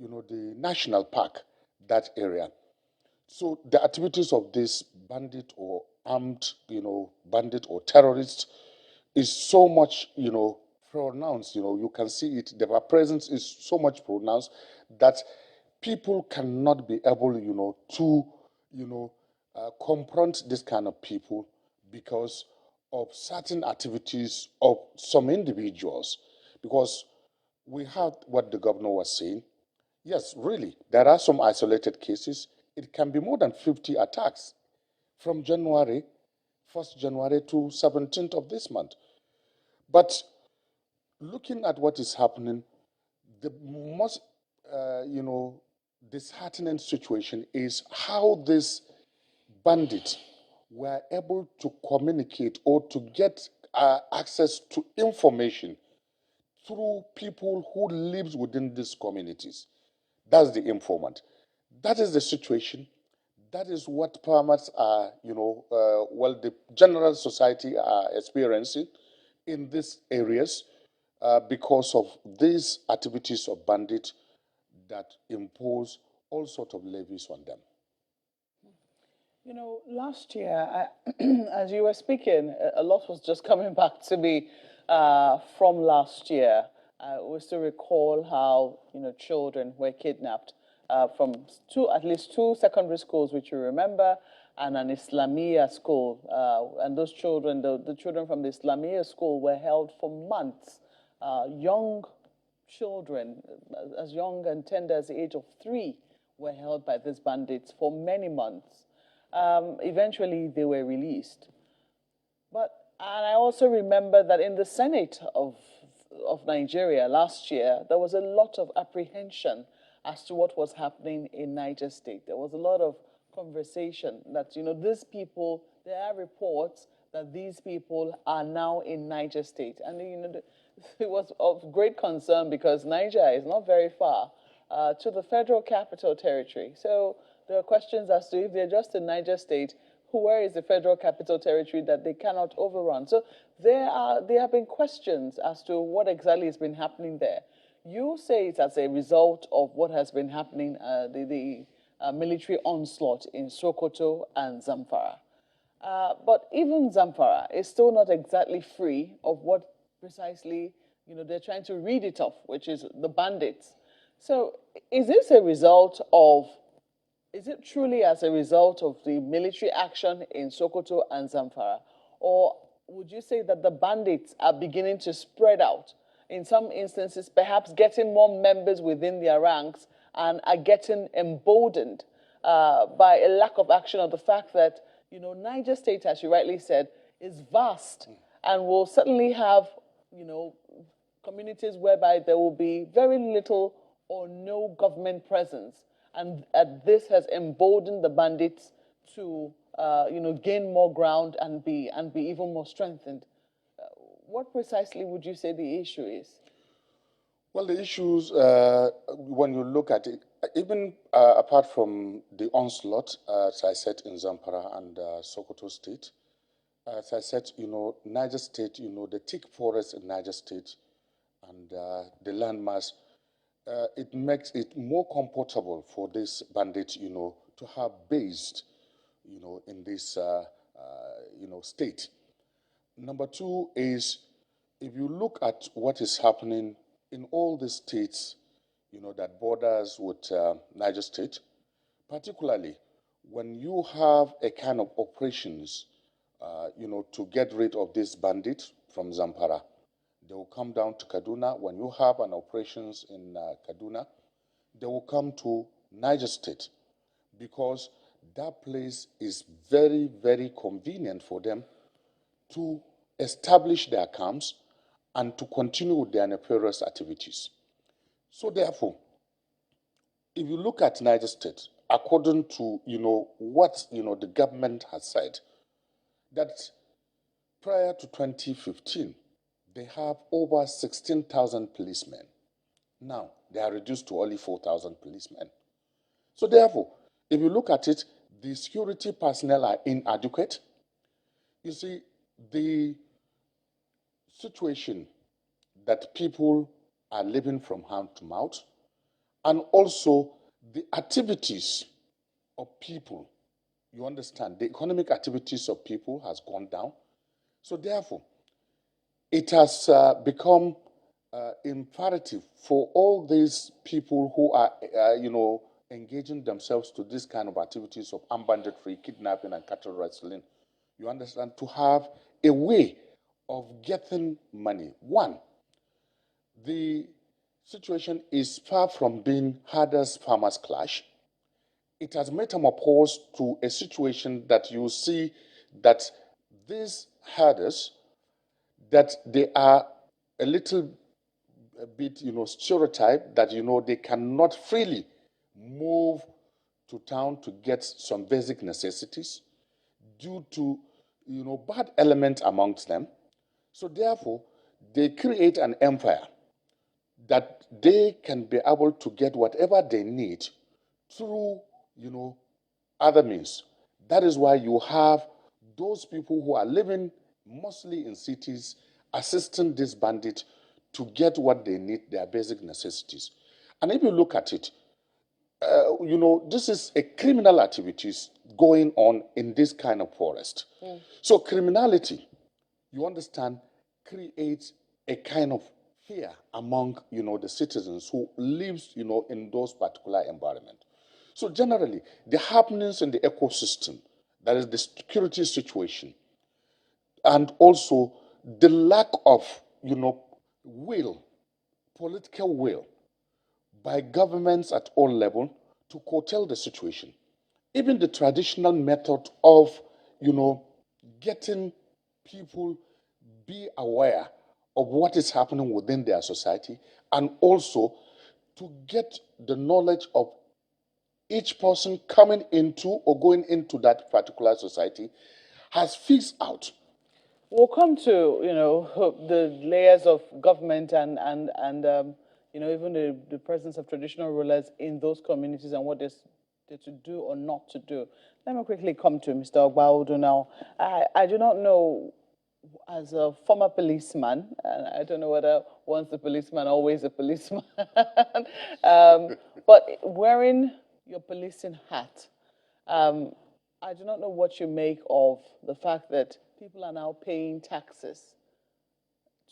the national park, that area. So the activities of this bandit or armed, bandit or terrorists is so much, pronounced. You can see it. Their presence is so much pronounced that people cannot be able, to, confront this kind of people because of certain activities of some individuals. Because we heard what the governor was saying. Yes, really, there are some isolated cases. It can be more than 50 attacks from January, 1st January to 17th of this month. But looking at what is happening, the most, disheartening situation is how these bandits were able to communicate or to get access to information through people who lives within these communities. That's the informant. That is the situation. That is what farmers are, the general society are experiencing in these areas because of these activities of bandits that impose all sorts of levies on them. Last year, as you were speaking, a lot was just coming back to me from last year. We still recall how, children were kidnapped from at least two secondary schools, which you remember, and an Islamia school. And those children, the children from the Islamia school were held for months. Young children, as young and tender as the age of 3, were held by these bandits for many months. Eventually, they were released. And I also remember that in the Senate of Nigeria last year, there was a lot of apprehension as to what was happening in Niger State. There was a lot of conversation that, these people, there are reports that these people are now in Niger State. And, it was of great concern because Niger is not very far to the Federal Capital Territory. So there are questions as to if they're just in Niger State, where is the Federal Capital Territory that they cannot overrun? So there have been questions as to what exactly has been happening there. You say it's as a result of what has been happening, the military onslaught in Sokoto and Zamfara. But even Zamfara is still not exactly free of what precisely, they're trying to read it off, which is the bandits. So is this a result of, is it truly as a result of the military action in Sokoto and Zamfara? Or would you say that the bandits are beginning to spread out? In some instances, perhaps getting more members within their ranks and are getting emboldened by a lack of action of the fact that, Niger State, as you rightly said, is vast and will certainly have, communities whereby there will be very little or no government presence. And this has emboldened the bandits to, gain more ground and be even more strengthened. What precisely would you say the issue is? Well, the issues, when you look at it, even apart from the onslaught, as I said, in Zamfara and Sokoto State, as I said, Niger State, the thick forest in Niger State and the landmass, it makes it more comfortable for this bandit, to have based, in this, state. Number 2 is, if you look at what is happening in all the states, that borders with Niger State, particularly when you have a kind of operations, to get rid of this bandit from Zamfara, they will come down to Kaduna. When you have an operations in Kaduna, they will come to Niger State because that place is very, very convenient for them to establish their camps and to continue with their nefarious activities. So therefore, if you look at Niger State, according to, what, the government has said, that prior to 2015, they have over 16,000 policemen. Now, they are reduced to only 4,000 policemen. So therefore, if you look at it, the security personnel are inadequate. You see, the situation that people are living from hand to mouth, and also the activities of people, you understand, the economic activities of people has gone down. So therefore, it has become imperative for all these people who are, engaging themselves to this kind of activities of armed banditry, kidnapping, and cattle rustling, you understand, to have a way of getting money. One, the situation is far from being herders-farmers clash. It has metamorphosed to a situation that you see that these herders, that they are a little bit, stereotyped, that, they cannot freely move to town to get some basic necessities due to, bad elements amongst them. So therefore, they create an empire that they can be able to get whatever they need through, other means. That is why you have those people who are living mostly in cities assisting this bandit to get what they need, their basic necessities. And if you look at it, this is a criminal activities going on in this kind of forest. So criminality, you understand, creates a kind of fear among, the citizens who lives, in those particular environment. So generally, the happenings in the ecosystem, that is the security situation, and also the lack of, will, political will, by governments at all levels to curtail the situation. Even the traditional method of, getting people be aware of what is happening within their society, and also to get the knowledge of each person coming into or going into that particular society has fixed out. We'll come to, the layers of government and even the presence of traditional rulers in those communities and what they're to do or not to do. Let me quickly come to Mr. Ogbaudu now. I do not know, as a former policeman, and I don't know whether once a policeman, always a policeman, but wearing your policing hat, I do not know what you make of the fact that people are now paying taxes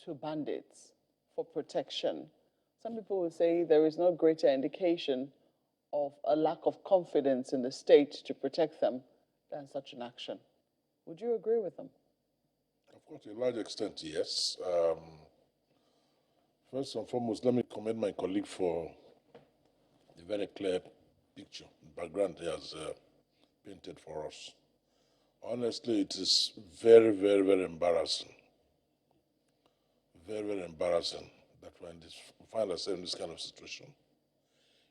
to bandits for protection. Some people will say there is no greater indication of a lack of confidence in the state to protect them than such an action. Would you agree with them? Of course, to a large extent, yes. First and foremost, let me commend my colleague for the very clear picture, background he has painted for us. Honestly, it is very, very, very embarrassing. Very, very embarrassing that when we find ourselves in this kind of situation,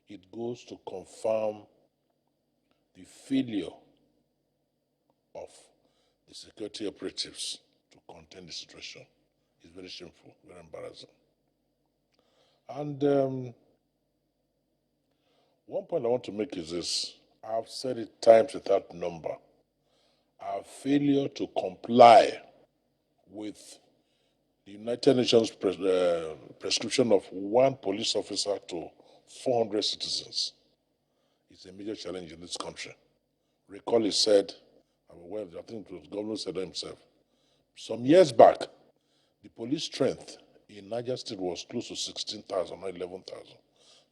it goes to confirm the failure of the security operatives to contain the situation. It's very shameful, very embarrassing. And one point I want to make is this. I've said it times without number. Our failure to comply with the United Nations prescription of 1 police officer to 400 citizens is a major challenge in this country. Recall he said, well, I think it was the governor said himself, some years back, the police strength in Niger State was close to 16,000 or 11,000.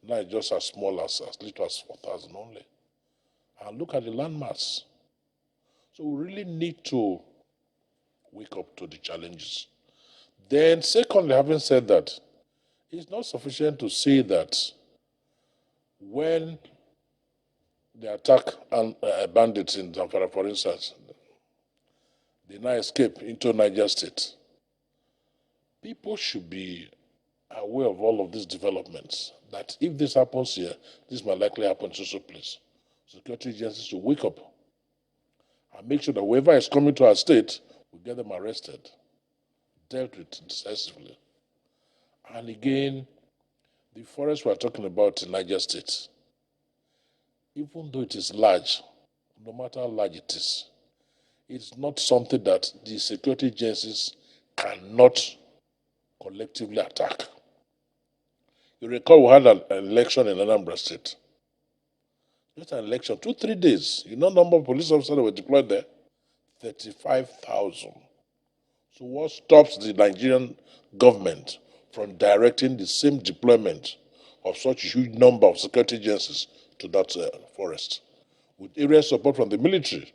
Now it's just as small as little as 4,000 only. And look at the landmass. So we really need to wake up to the challenges. Then, secondly, having said that, it's not sufficient to say that when they attack bandits in Zamfara, for instance, they now escape into Niger State. People should be aware of all of these developments, that if this happens here, this might likely happen to some place. Security agencies should wake up and make sure that whoever is coming to our state, we get them arrested, dealt with decisively. And again, the forest we're talking about in Niger State, even though it is large, no matter how large it is, it's not something that the security agencies cannot collectively attack. You recall we had an election in Anambra State. Just an election, 2-3 days. You know the number of police officers that were deployed there? 35,000. So what stops the Nigerian government from directing the same deployment of such a huge number of security agencies to that forest? With area support from the military.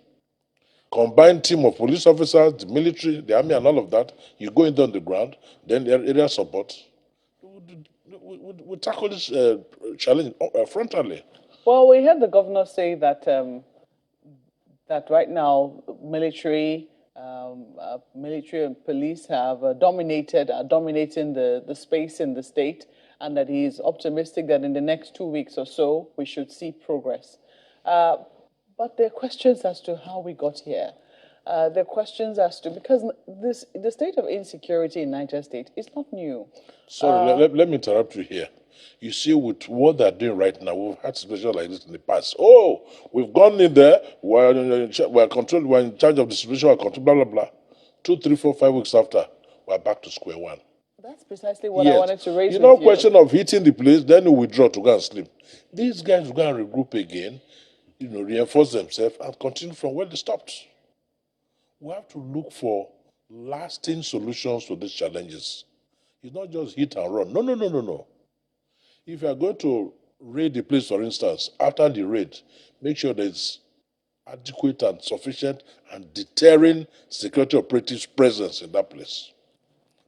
Combined team of police officers, the military, the army, and all of that. You go in on the ground, then the area support. We tackle this challenge frontally. Well, we heard the governor say that that right now military and police have are dominating the space in the state, and that he is optimistic that in the next 2 weeks or so we should see progress. But there are questions as to how we got here. There are questions as to, because the state of insecurity in Niger State is not new. Sorry, let me interrupt you here. You see, with what they're doing right now, we've had situations like this in the past. Oh, we've gone in there, we're in charge of the situation, we're controlled, blah, blah, blah. 2, 3, 4, 5 weeks after, we're back to square one. That's precisely what I wanted to raise with you. No question of hitting the place, then you withdraw to go and sleep. These guys will go and regroup again, reinforce themselves, and continue from where they stopped. We have to look for lasting solutions to these challenges. It's not just hit and run. No. If you are going to raid the place, for instance, after the raid, make sure there's adequate and sufficient and deterring security operatives' presence in that place.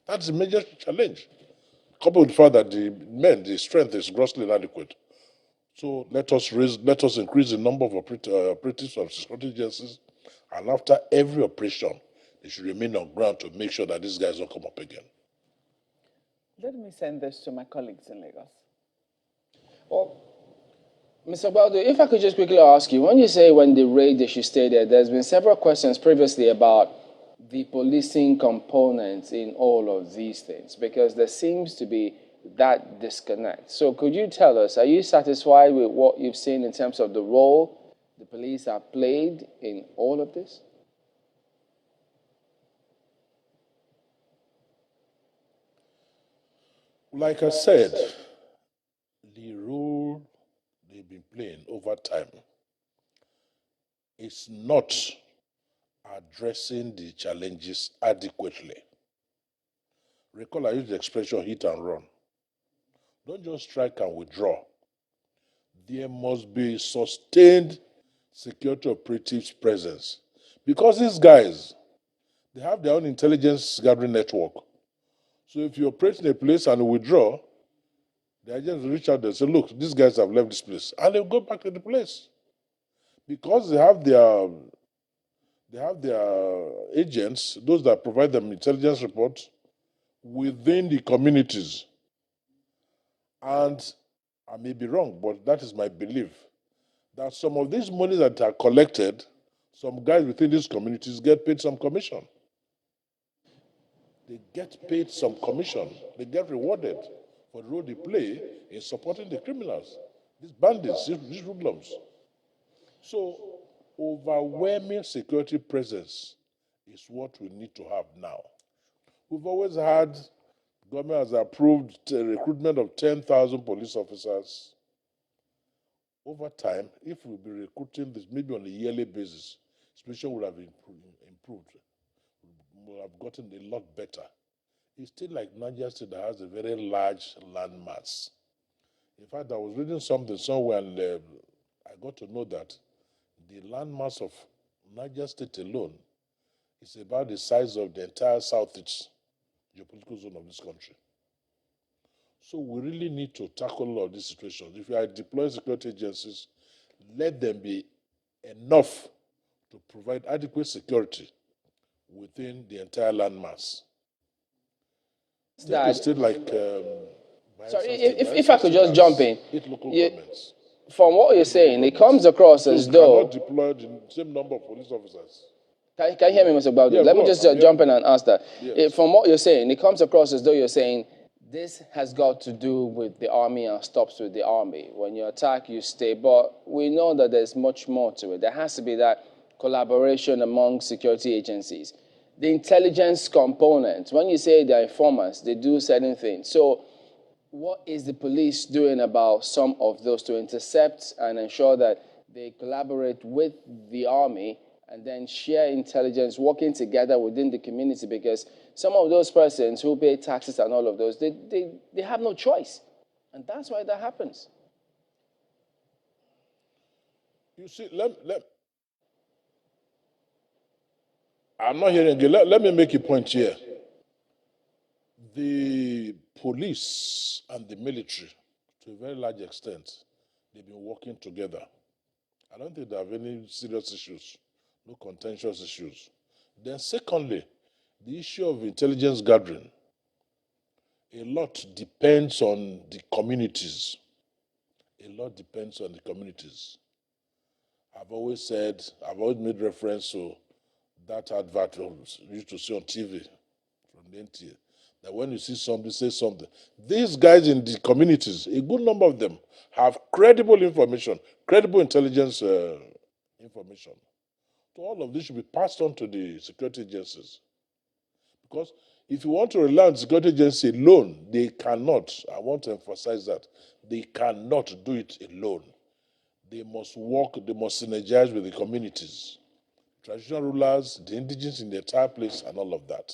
That's a major challenge. Coupled with the fact that the strength is grossly inadequate. So let us increase the number of operatives of security agencies, and after every operation, they should remain on ground to make sure that these guys don't come up again. Let me send this to my colleagues in Lagos. Well, Mr. Baldo, if I could just quickly ask you, when you say when they raid, they should stay there, there's been several questions previously about the policing components in all of these things, because there seems to be that disconnect. So could you tell us, are you satisfied with what you've seen in terms of the role the police have played in all of this? Like I said, the role they've been playing over time is not addressing the challenges adequately. Recall I used the expression hit and run. Don't just strike and withdraw. There must be sustained security operatives' presence. Because these guys, they have their own intelligence gathering network. So if you operate in a place and withdraw, the agents will reach out and say, look, these guys have left this place. And they'll go back to the place. Because they have their agents, those that provide them intelligence reports, within the communities. And I may be wrong, but that is my belief, that some of these monies that are collected, some guys within these communities get paid some commission. They get paid some commission. They get rewarded for the role they play in supporting the criminals, these bandits, these hoodlums. So, overwhelming security presence is what we need to have now. We've always had, government has approved the recruitment of 10,000 police officers. Over time, if we'll be recruiting this maybe on a yearly basis, situation would have improved. We'll have gotten a lot better It's still like Niger State that has a very large landmass. In fact, I was reading something somewhere and I got to know that the landmass of Niger State alone is about the size of the entire southeast geopolitical zone of this country. So we really need to tackle all of these situations. If you are deploying security agencies, let them be enough to provide adequate security within the entire landmass. It's still like... sorry, if I could just jump in. From what you're saying, it comes across as though... You cannot deploy the same number of police officers. Can you hear me, Mr. Baudu? Yeah, Let me just jump in and ask that. Yes. From what you're saying, it comes across as though you're saying this has got to do with the army and stops with the army. When you attack, you stay. But we know that there's much more to it. There has to be that collaboration among security agencies. The intelligence component, when you say they're informers, they do certain things. So what is the police doing about some of those to intercept and ensure that they collaborate with the army and then share intelligence, working together within the community? Because some of those persons who pay taxes and all of those, they have no choice. And that's why that happens. You see, I'm not hearing again. Let me make a point here. The police and the military, to a very large extent, they've been working together. I don't think there have any serious issues, no contentious issues. Then secondly, the issue of intelligence gathering, a lot depends on the communities. A lot depends on the communities. I've always made reference to that advert you used to see on TV from the NTA, that when you see somebody say something, these guys in the communities, a good number of them have credible information, credible intelligence information. So all of this should be passed on to the security agencies. Because if you want to rely on the security agency alone, they cannot. I want to emphasize that. They cannot do it alone. They must work, they must synergize with the communities, traditional rulers, the indigenous in the entire place, and all of that.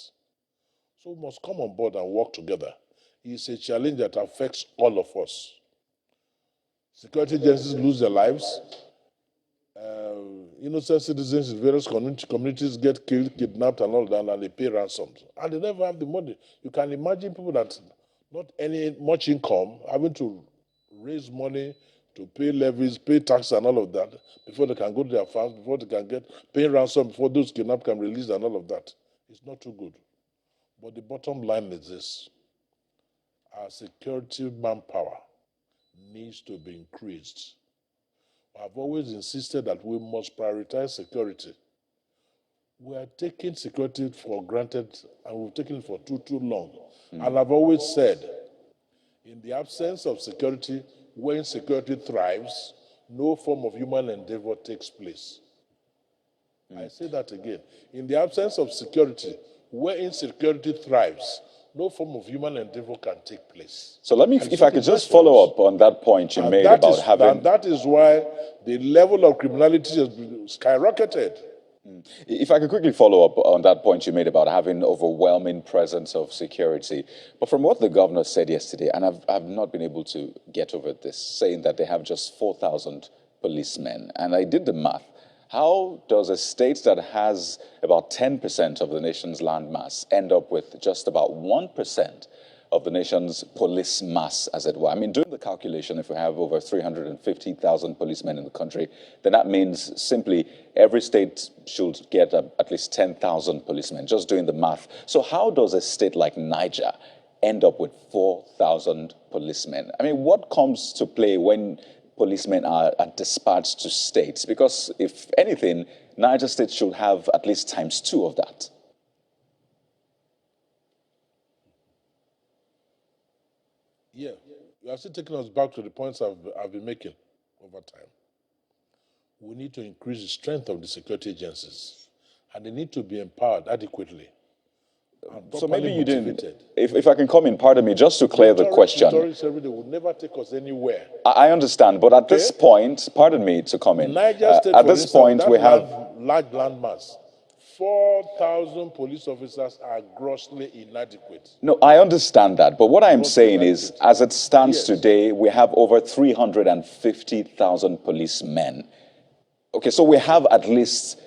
So we must come on board and work together. It's a challenge that affects all of us. Security agencies lose their lives. Innocent citizens in various communities get killed, kidnapped, and all that, and they pay ransoms. And they never have the money. You can imagine people that not any much income having to raise money to pay levies, pay tax, and all of that before they can go to their farms, before they can get pay ransom, before those kidnapped can release, and all of that. It's not too good. But the bottom line is this: our security manpower needs to be increased. I've always insisted that we must prioritize security. We are taking security for granted, and we've taken it for too long. And I've always said, in the absence of security, when security thrives, no form of human endeavor takes place. I say that again. In the absence of security, where insecurity thrives, no form of human endeavor can take place. So let me, if I could just follow up on that point you made about having... And that is why the level of criminality has been skyrocketed. If I could quickly follow up on that point you made about having overwhelming presence of security. But from what the governor said yesterday, and I've not been able to get over this, saying that they have just 4,000 policemen. And I did the math. How does a state that has about 10% of the nation's land mass end up with just about 1% of the nation's police mass, as it were? I mean, doing the calculation, if we have over 350,000 policemen in the country, then that means simply every state should get at least 10,000 policemen, just doing the math. So how does a state like Niger end up with 4,000 policemen? I mean, what comes to play when policemen are dispatched to states? Because if anything, Niger State should have at least ×2 of that. Yeah, you are still taking us back to the points I've been making over time. We need to increase the strength of the security agencies, and they need to be empowered adequately. So maybe you didn't, if I can come in, pardon me, just to clear the question. They would never take us anywhere. I understand, but at this point, pardon me to come in. Niger State, at this point, we have large landmass, 4,000 police officers are grossly inadequate. No, I understand that. But what I'm saying is, inadequate. as it stands Yes. today, we have over 350,000 policemen. Okay, so we have at least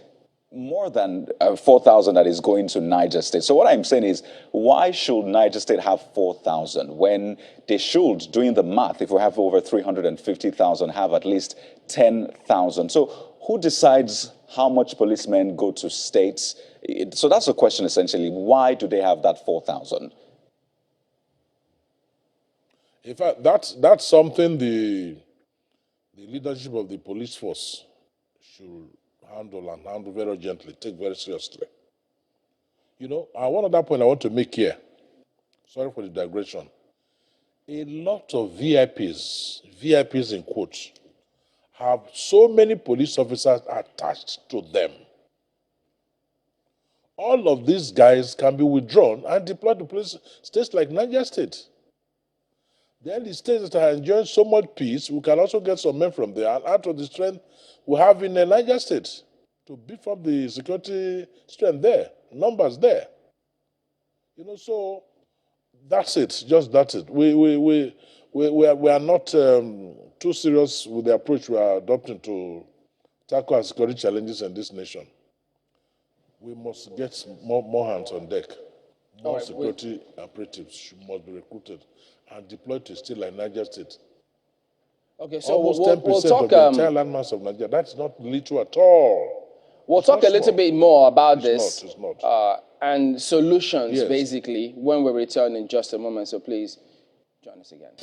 more than 4,000 that is going to Niger State. So what I'm saying is, why should Niger State have 4,000 when they should, doing the math, if we have over 350,000, have at least 10,000? So who decides how much policemen go to states? So that's the question essentially. Why do they have that 4,000? In fact, that's something the leadership of the police force should handle very gently, take very seriously. You know, one other point I want to make here, sorry for the digression. A lot of VIPs in quotes, have so many police officers attached to them. All of these guys can be withdrawn and deployed to police states like Niger State. Then the states that are enjoying so much peace, we can also get some men from there and add to the strength we have in the Niger State to beef up the security strength there, numbers there. You know, so that's it. Just that's it. We are not too serious with the approach we are adopting to tackle our security challenges in this nation. We must get more hands on deck. More security operatives must be recruited and deployed to a state like Niger State. Okay, so almost 10% we'll talk, of the entire landmass of Nigeria. That's not little at all. We'll talk a little bit more about this. It's not. And solutions, Yes. basically, when we return in just a moment. So please join us again.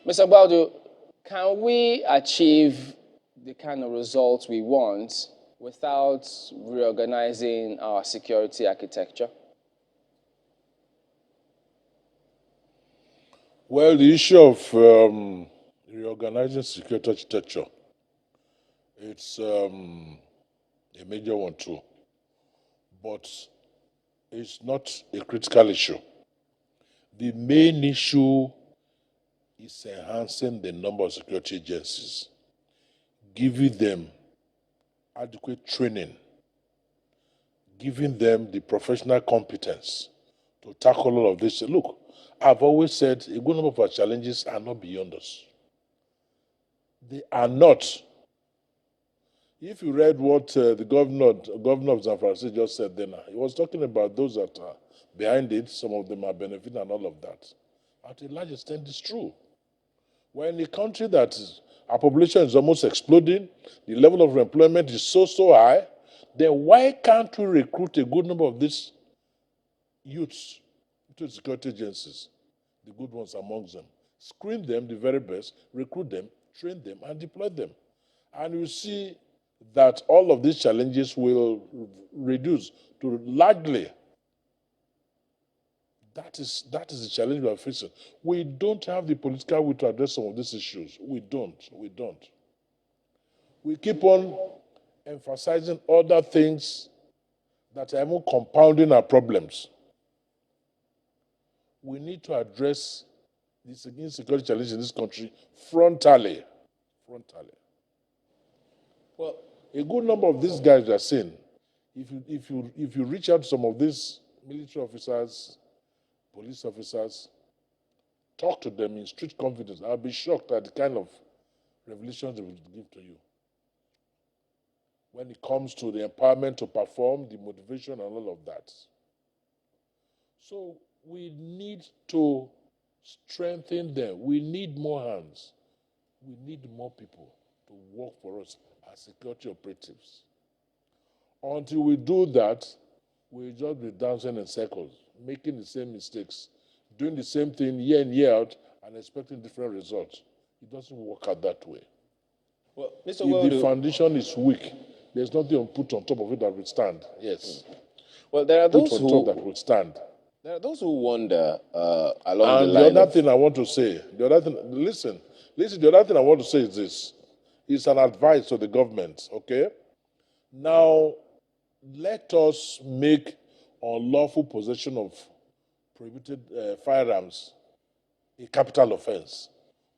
Mr. Baudu, can we achieve the kind of results we want without reorganizing our security architecture? Well, the issue of reorganizing security architecture, it's a major one too. But it's not a critical issue. The main issue is enhancing the number of security agencies, giving them adequate training, giving them the professional competence to tackle all of this. Look, I've always said a good number of our challenges are not beyond us. They are not. If you read what the governor of Zamfara just said then, he was talking about those that are behind it, some of them are benefiting and all of that. At a large extent, it's true. We're in a country that our population is almost exploding, the level of employment is so high, then why can't we recruit a good number of these youths into security agencies, the good ones amongst them? Screen them, the very best, recruit them, train them, and deploy them. And you see that all of these challenges will reduce to largely. That is the challenge we are facing. We don't have the political will to address some of these issues. We don't. We keep on emphasizing other things that are even compounding our problems. We need to address the insecurity challenge in this country frontally. Well, a good number of these guys are saying, if you reach out to some of these military officers, police officers, talk to them in strict confidence, I'll be shocked at the kind of revelations they will give to you. When it comes to the empowerment to perform, the motivation and all of that. So we need to strengthen them. We need more hands. We need more people to work for us as security operatives. Until we do that, we'll just be dancing in circles, making the same mistakes, doing the same thing year in, year out, and expecting different results. It doesn't work out that way. Well, Mr. If the foundation is weak, there's nothing put on top of it that will stand. Yes. Well, there are those put on top that will stand. There are those who wonder along and the line. The other thing I want to say, the other thing I want to say is this. It's an advice to the government, okay? Now, let us make unlawful possession of prohibited firearms a capital offense.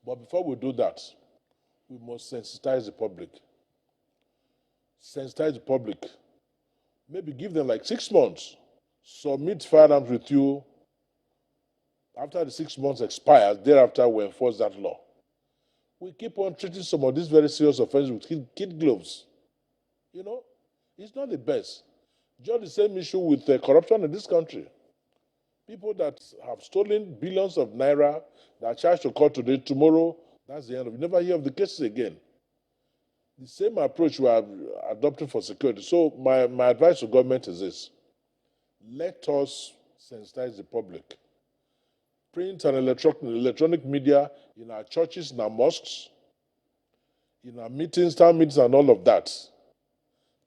But before we do that, we must sensitize the public. Sensitize the public maybe give them like 6 months, submit firearms with you. After the 6 months expires, thereafter we enforce that law. We keep on treating some of these very serious offenses with kid gloves. You know, it's not the best. Just the same issue with corruption in this country. People that have stolen billions of naira, that are charged to court today, tomorrow, that's the end of it. You never hear of the cases again. The same approach we are adopting for security. So my advice to government is this. Let us sensitize the public. Print and electronic media in our churches, in our mosques, in our meetings, town meetings, and all of that.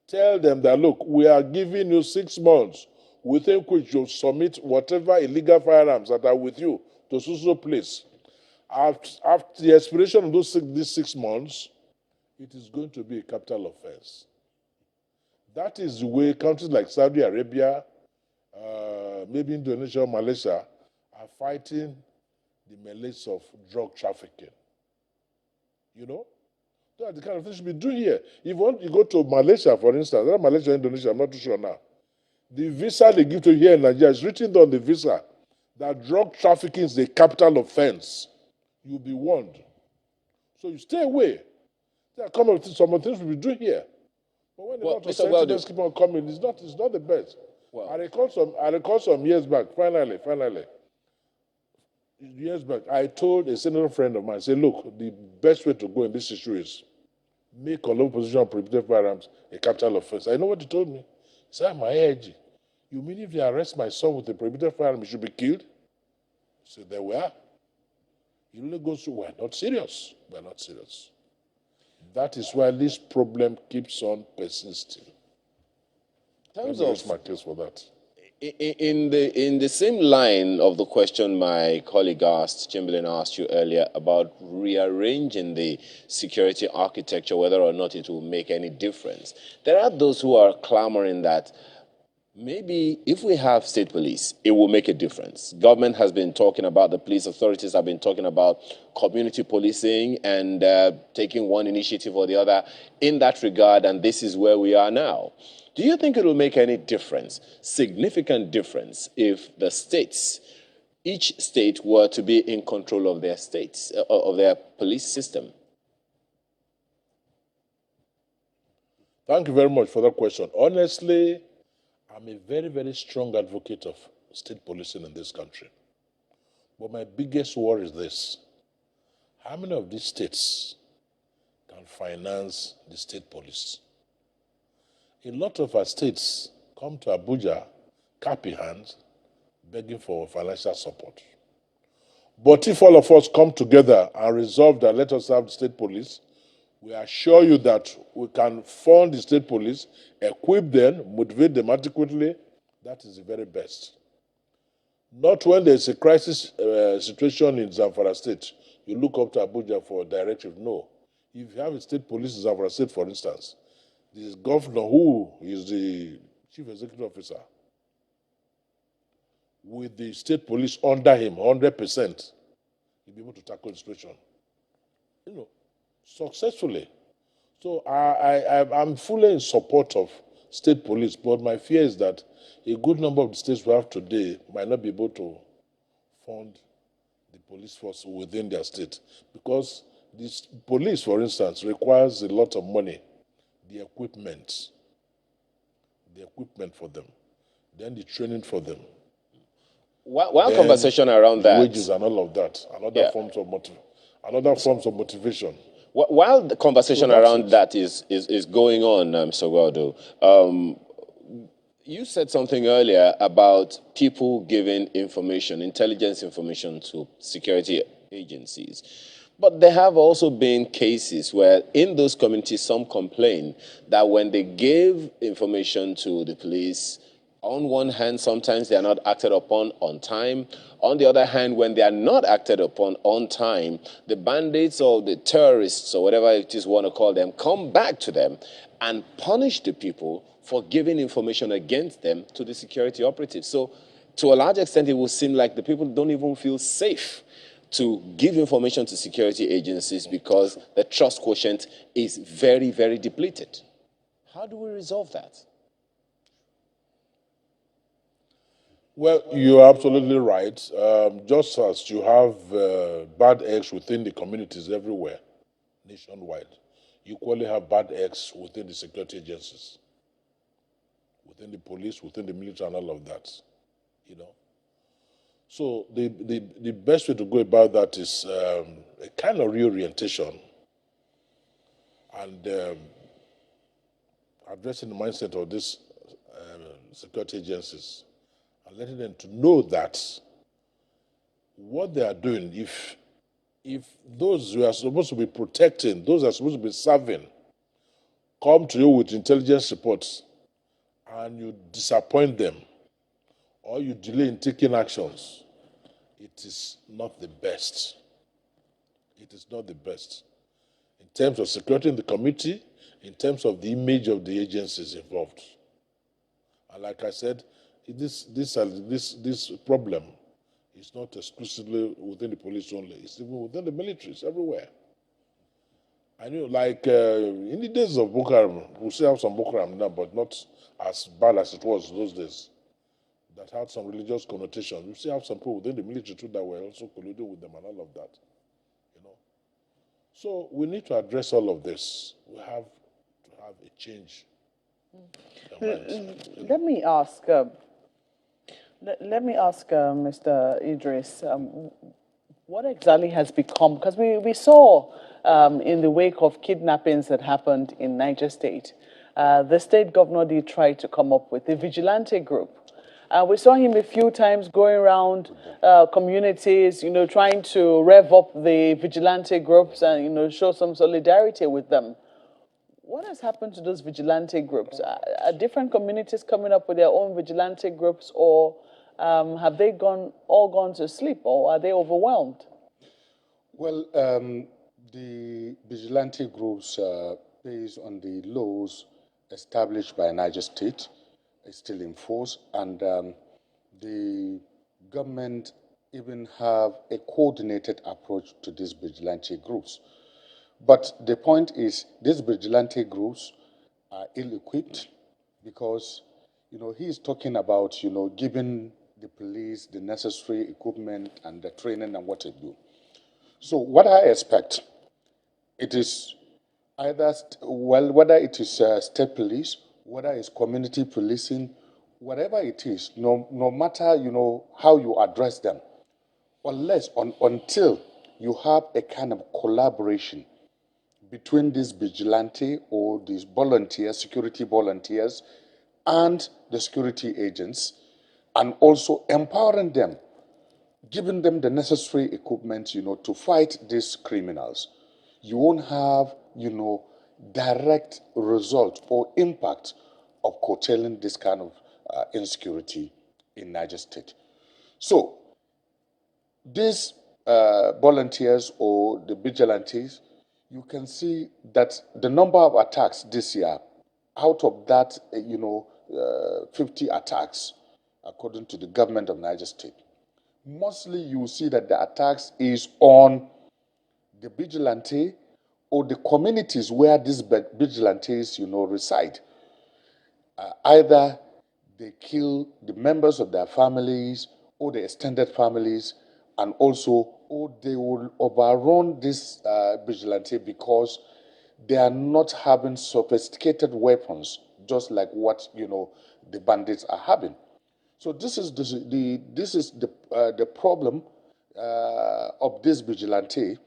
Tell them that, look, we are giving you 6 months within which you submit whatever illegal firearms that are with you to so place. After the expiration of these 6 months, it is going to be a capital offense. That is the way countries like Saudi Arabia, maybe Indonesia, Malaysia, are fighting the menace of drug trafficking. You know? That's the kind of thing we should be doing here. If you go to Malaysia, for instance, not Malaysia, Indonesia, I'm not too sure now. The visa they give to you here in Nigeria is written on the visa that drug trafficking is a capital offense. You'll be warned. So you stay away. There are some of the things we do here. But when a lot of sentiments keep on coming, it's not the best. Well, I recall some years back, finally, years back, I told a senator friend of mine, I said, look, the best way to go in this issue is make unlawful possession of prohibited firearms a capital offense. I know what he told me. He said, my AIG, you mean if they arrest my son with a prohibited firearm, he should be killed? I said, there we are. He only goes to, we're not serious. We're not serious. That is why this problem keeps on persisting. That's my case for that. In the same line of the question my colleague Chamberlain asked you earlier about rearranging the security architecture, whether or not it will make any difference, there are those who are clamoring that maybe if we have state police, it will make a difference. Government has been talking about, the police authorities have been talking about community policing and taking one initiative or the other in that regard, and this is where we are now. Do you think it will make any difference, significant difference, if the states, each state were to be in control of their states, of their police system? Thank you very much for that question. Honestly, I'm a very, very strong advocate of state policing in this country. But my biggest worry is this. How many of these states can finance the state police? A lot of our states come to Abuja, cap in hand, begging for financial support. But if all of us come together and resolve that let us have the state police, we assure you that we can fund the state police, equip them, motivate them adequately. That is the very best. Not when there's a crisis situation in Zamfara State, you look up to Abuja for a directive. No. If you have a state police in Zamfara State, for instance, the governor, who is the chief executive officer, with the state police under him, 100%, he'll be able to tackle the situation, successfully. So I'm fully in support of state police, but my fear is that a good number of the states we have today might not be able to fund the police force within their state, because this police, for instance, requires a lot of money. The equipment for them, then the training for them. One conversation around that. Wages and all of that, and other forms of motivation. While the conversation around that is going on, Mr. Waldo, you said something earlier about people giving information, intelligence information to security agencies. But there have also been cases where in those communities some complain that when they give information to the police, on one hand, sometimes they are not acted upon on time. On the other hand, when they are not acted upon on time, the bandits or the terrorists or whatever it is you want to call them come back to them and punish the people for giving information against them to the security operatives. So to a large extent, it will seem like the people don't even feel safe to give information to security agencies because the trust quotient is very, very depleted. How do we resolve that? Well, you're absolutely right. Just as you have bad eggs within the communities everywhere, nationwide, you equally have bad eggs within the security agencies, within the police, within the military, and all of that. You know. So the best way to go about that is a kind of reorientation and addressing the mindset of these security agencies and letting them to know that what they are doing, if those who are supposed to be protecting, those who are supposed to be serving, come to you with intelligence reports and you disappoint them or you delay in taking actions, it is not the best. It is not the best. In terms of security in the committee, in terms of the image of the agencies involved. And like I said, this problem is not exclusively within the police only. It's even within the militaries everywhere. I know, like in the days of Boko Haram, we still have some Boko Haram now, but not as bad as it was those days. That had some religious connotation. We still have some people within the military too that were also colluding with them and all of that. You know. So we need to address all of this. We have to have a change. Let me ask. Let me ask Mr. Idris, what exactly has become, because we saw in the wake of kidnappings that happened in Niger State, the state governor did try to come up with a vigilante group. We saw him a few times going around communities, trying to rev up the vigilante groups and, show some solidarity with them. What has happened to those vigilante groups? Are different communities coming up with their own vigilante groups, or have they all gone to sleep, or are they overwhelmed? Well, the vigilante groups, based on the laws established by Niger State, is still in force, and the government even have a coordinated approach to these vigilante groups. But the point is, these vigilante groups are ill-equipped because, he is talking about, giving the police the necessary equipment and the training and what to do. So what I expect, it is either, whether it is state police, whether it's community policing, whatever it is, no matter, how you address them, until you have a kind of collaboration between these vigilante or these volunteers, security volunteers, and the security agents, and also empowering them, giving them the necessary equipment, to fight these criminals. You won't have, direct result or impact of curtailing this kind of insecurity in Niger State. So, these volunteers or the vigilantes, you can see that the number of attacks this year, out of that, 50 attacks, according to the government of Niger State, mostly you see that the attacks is on the vigilante or the communities where these vigilantes, reside. Either they kill the members of their families or the extended families, and also, or they will overrun this vigilante because they are not having sophisticated weapons, just like what the bandits are having. So this is the problem of this vigilante,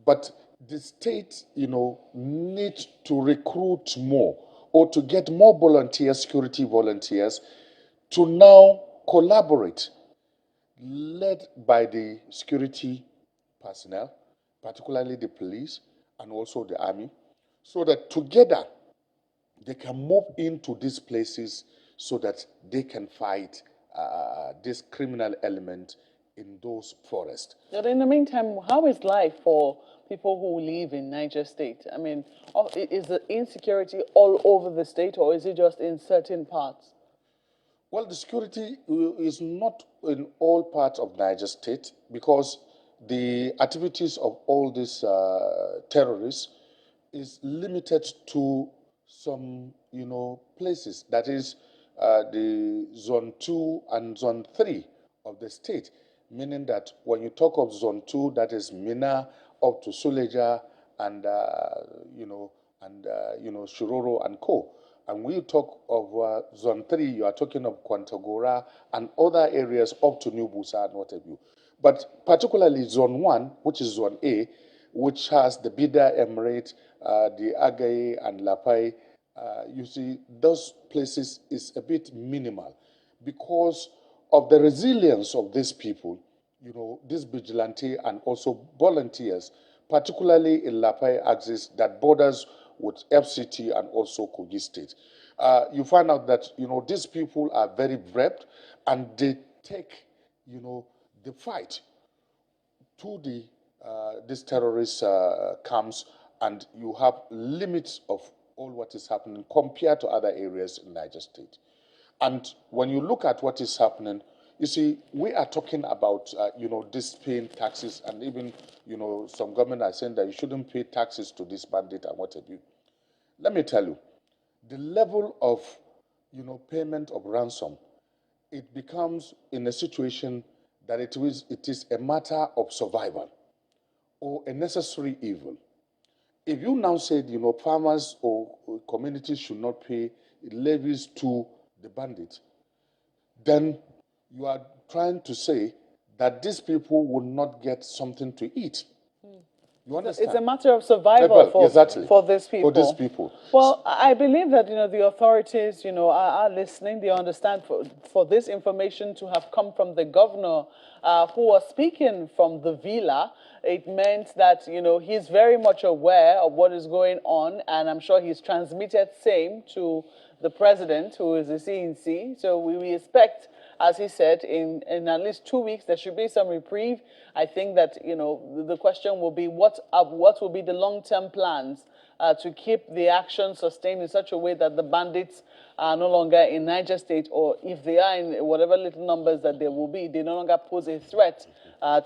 but the state, needs to recruit more or to get more volunteers, security volunteers, to now collaborate, led by the security personnel, particularly the police and also the army, so that together they can move into these places so that they can fight this criminal element in those forests. But in the meantime, how is life for people who live in Niger State? I mean, is the insecurity all over the state, or is it just in certain parts? Well, the security is not in all parts of Niger State because the activities of all these terrorists is limited to some, places. That is, the Zone 2 and Zone 3 of the state, meaning that when you talk of Zone 2, that is Mina up to Suleja and, Shiroro and Co. And when you talk of Zone 3, you are talking of Kwantagora and other areas up to New Busa and what have you. But particularly Zone 1, which is Zone A, which has the Bida Emirate, the Agaye and Lapai, you see, those places is a bit minimal because of the resilience of these people, this vigilante and also volunteers, particularly in Lapai axis that borders with FCT and also Kogi State. You find out that, these people are very brave and they take, the fight to these terrorist camps, and you have limits of all what is happening compared to other areas in Niger State. And when you look at what is happening, you see, we are talking about, this paying taxes, and even, some government are saying that you shouldn't pay taxes to this bandit and what have you. Let me tell you, the level of, payment of ransom, it becomes in a situation that it is a matter of survival or a necessary evil. If you now said, farmers or communities should not pay levies to the bandits, then you are trying to say that these people will not get something to eat. You understand? It's a matter of survival for these people. For these people. Well, I believe that, the authorities, are listening. They understand for this information to have come from the governor who was speaking from the villa. It meant that, he's very much aware of what is going on, and I'm sure he's transmitted same to the president, who is the CNC. So we expect, as he said, in at least 2 weeks, there should be some reprieve. I think that, the question will be what will be the long-term plans to keep the action sustained in such a way that the bandits are no longer in Niger State, or if they are in whatever little numbers that there will be, they no longer pose a threat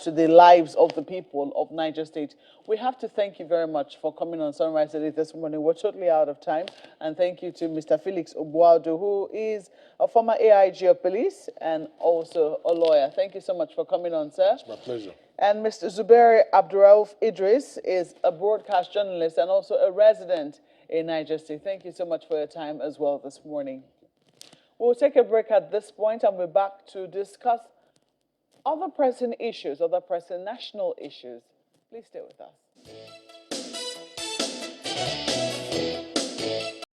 to the lives of the people of Niger State. We have to thank you very much for coming on Sunrise Today this morning. We're totally out of time. And thank you to Mr. Felix Obuado, who is a former AIG of police and also a lawyer. Thank you so much for coming on, sir. It's my pleasure. And Mr. Zubair Abdurauf Idris is a broadcast journalist and also a resident in Niger State. Thank you so much for your time as well this morning. We'll take a break at this point and we're back to discuss other pressing issues, other pressing national issues. Please stay with us.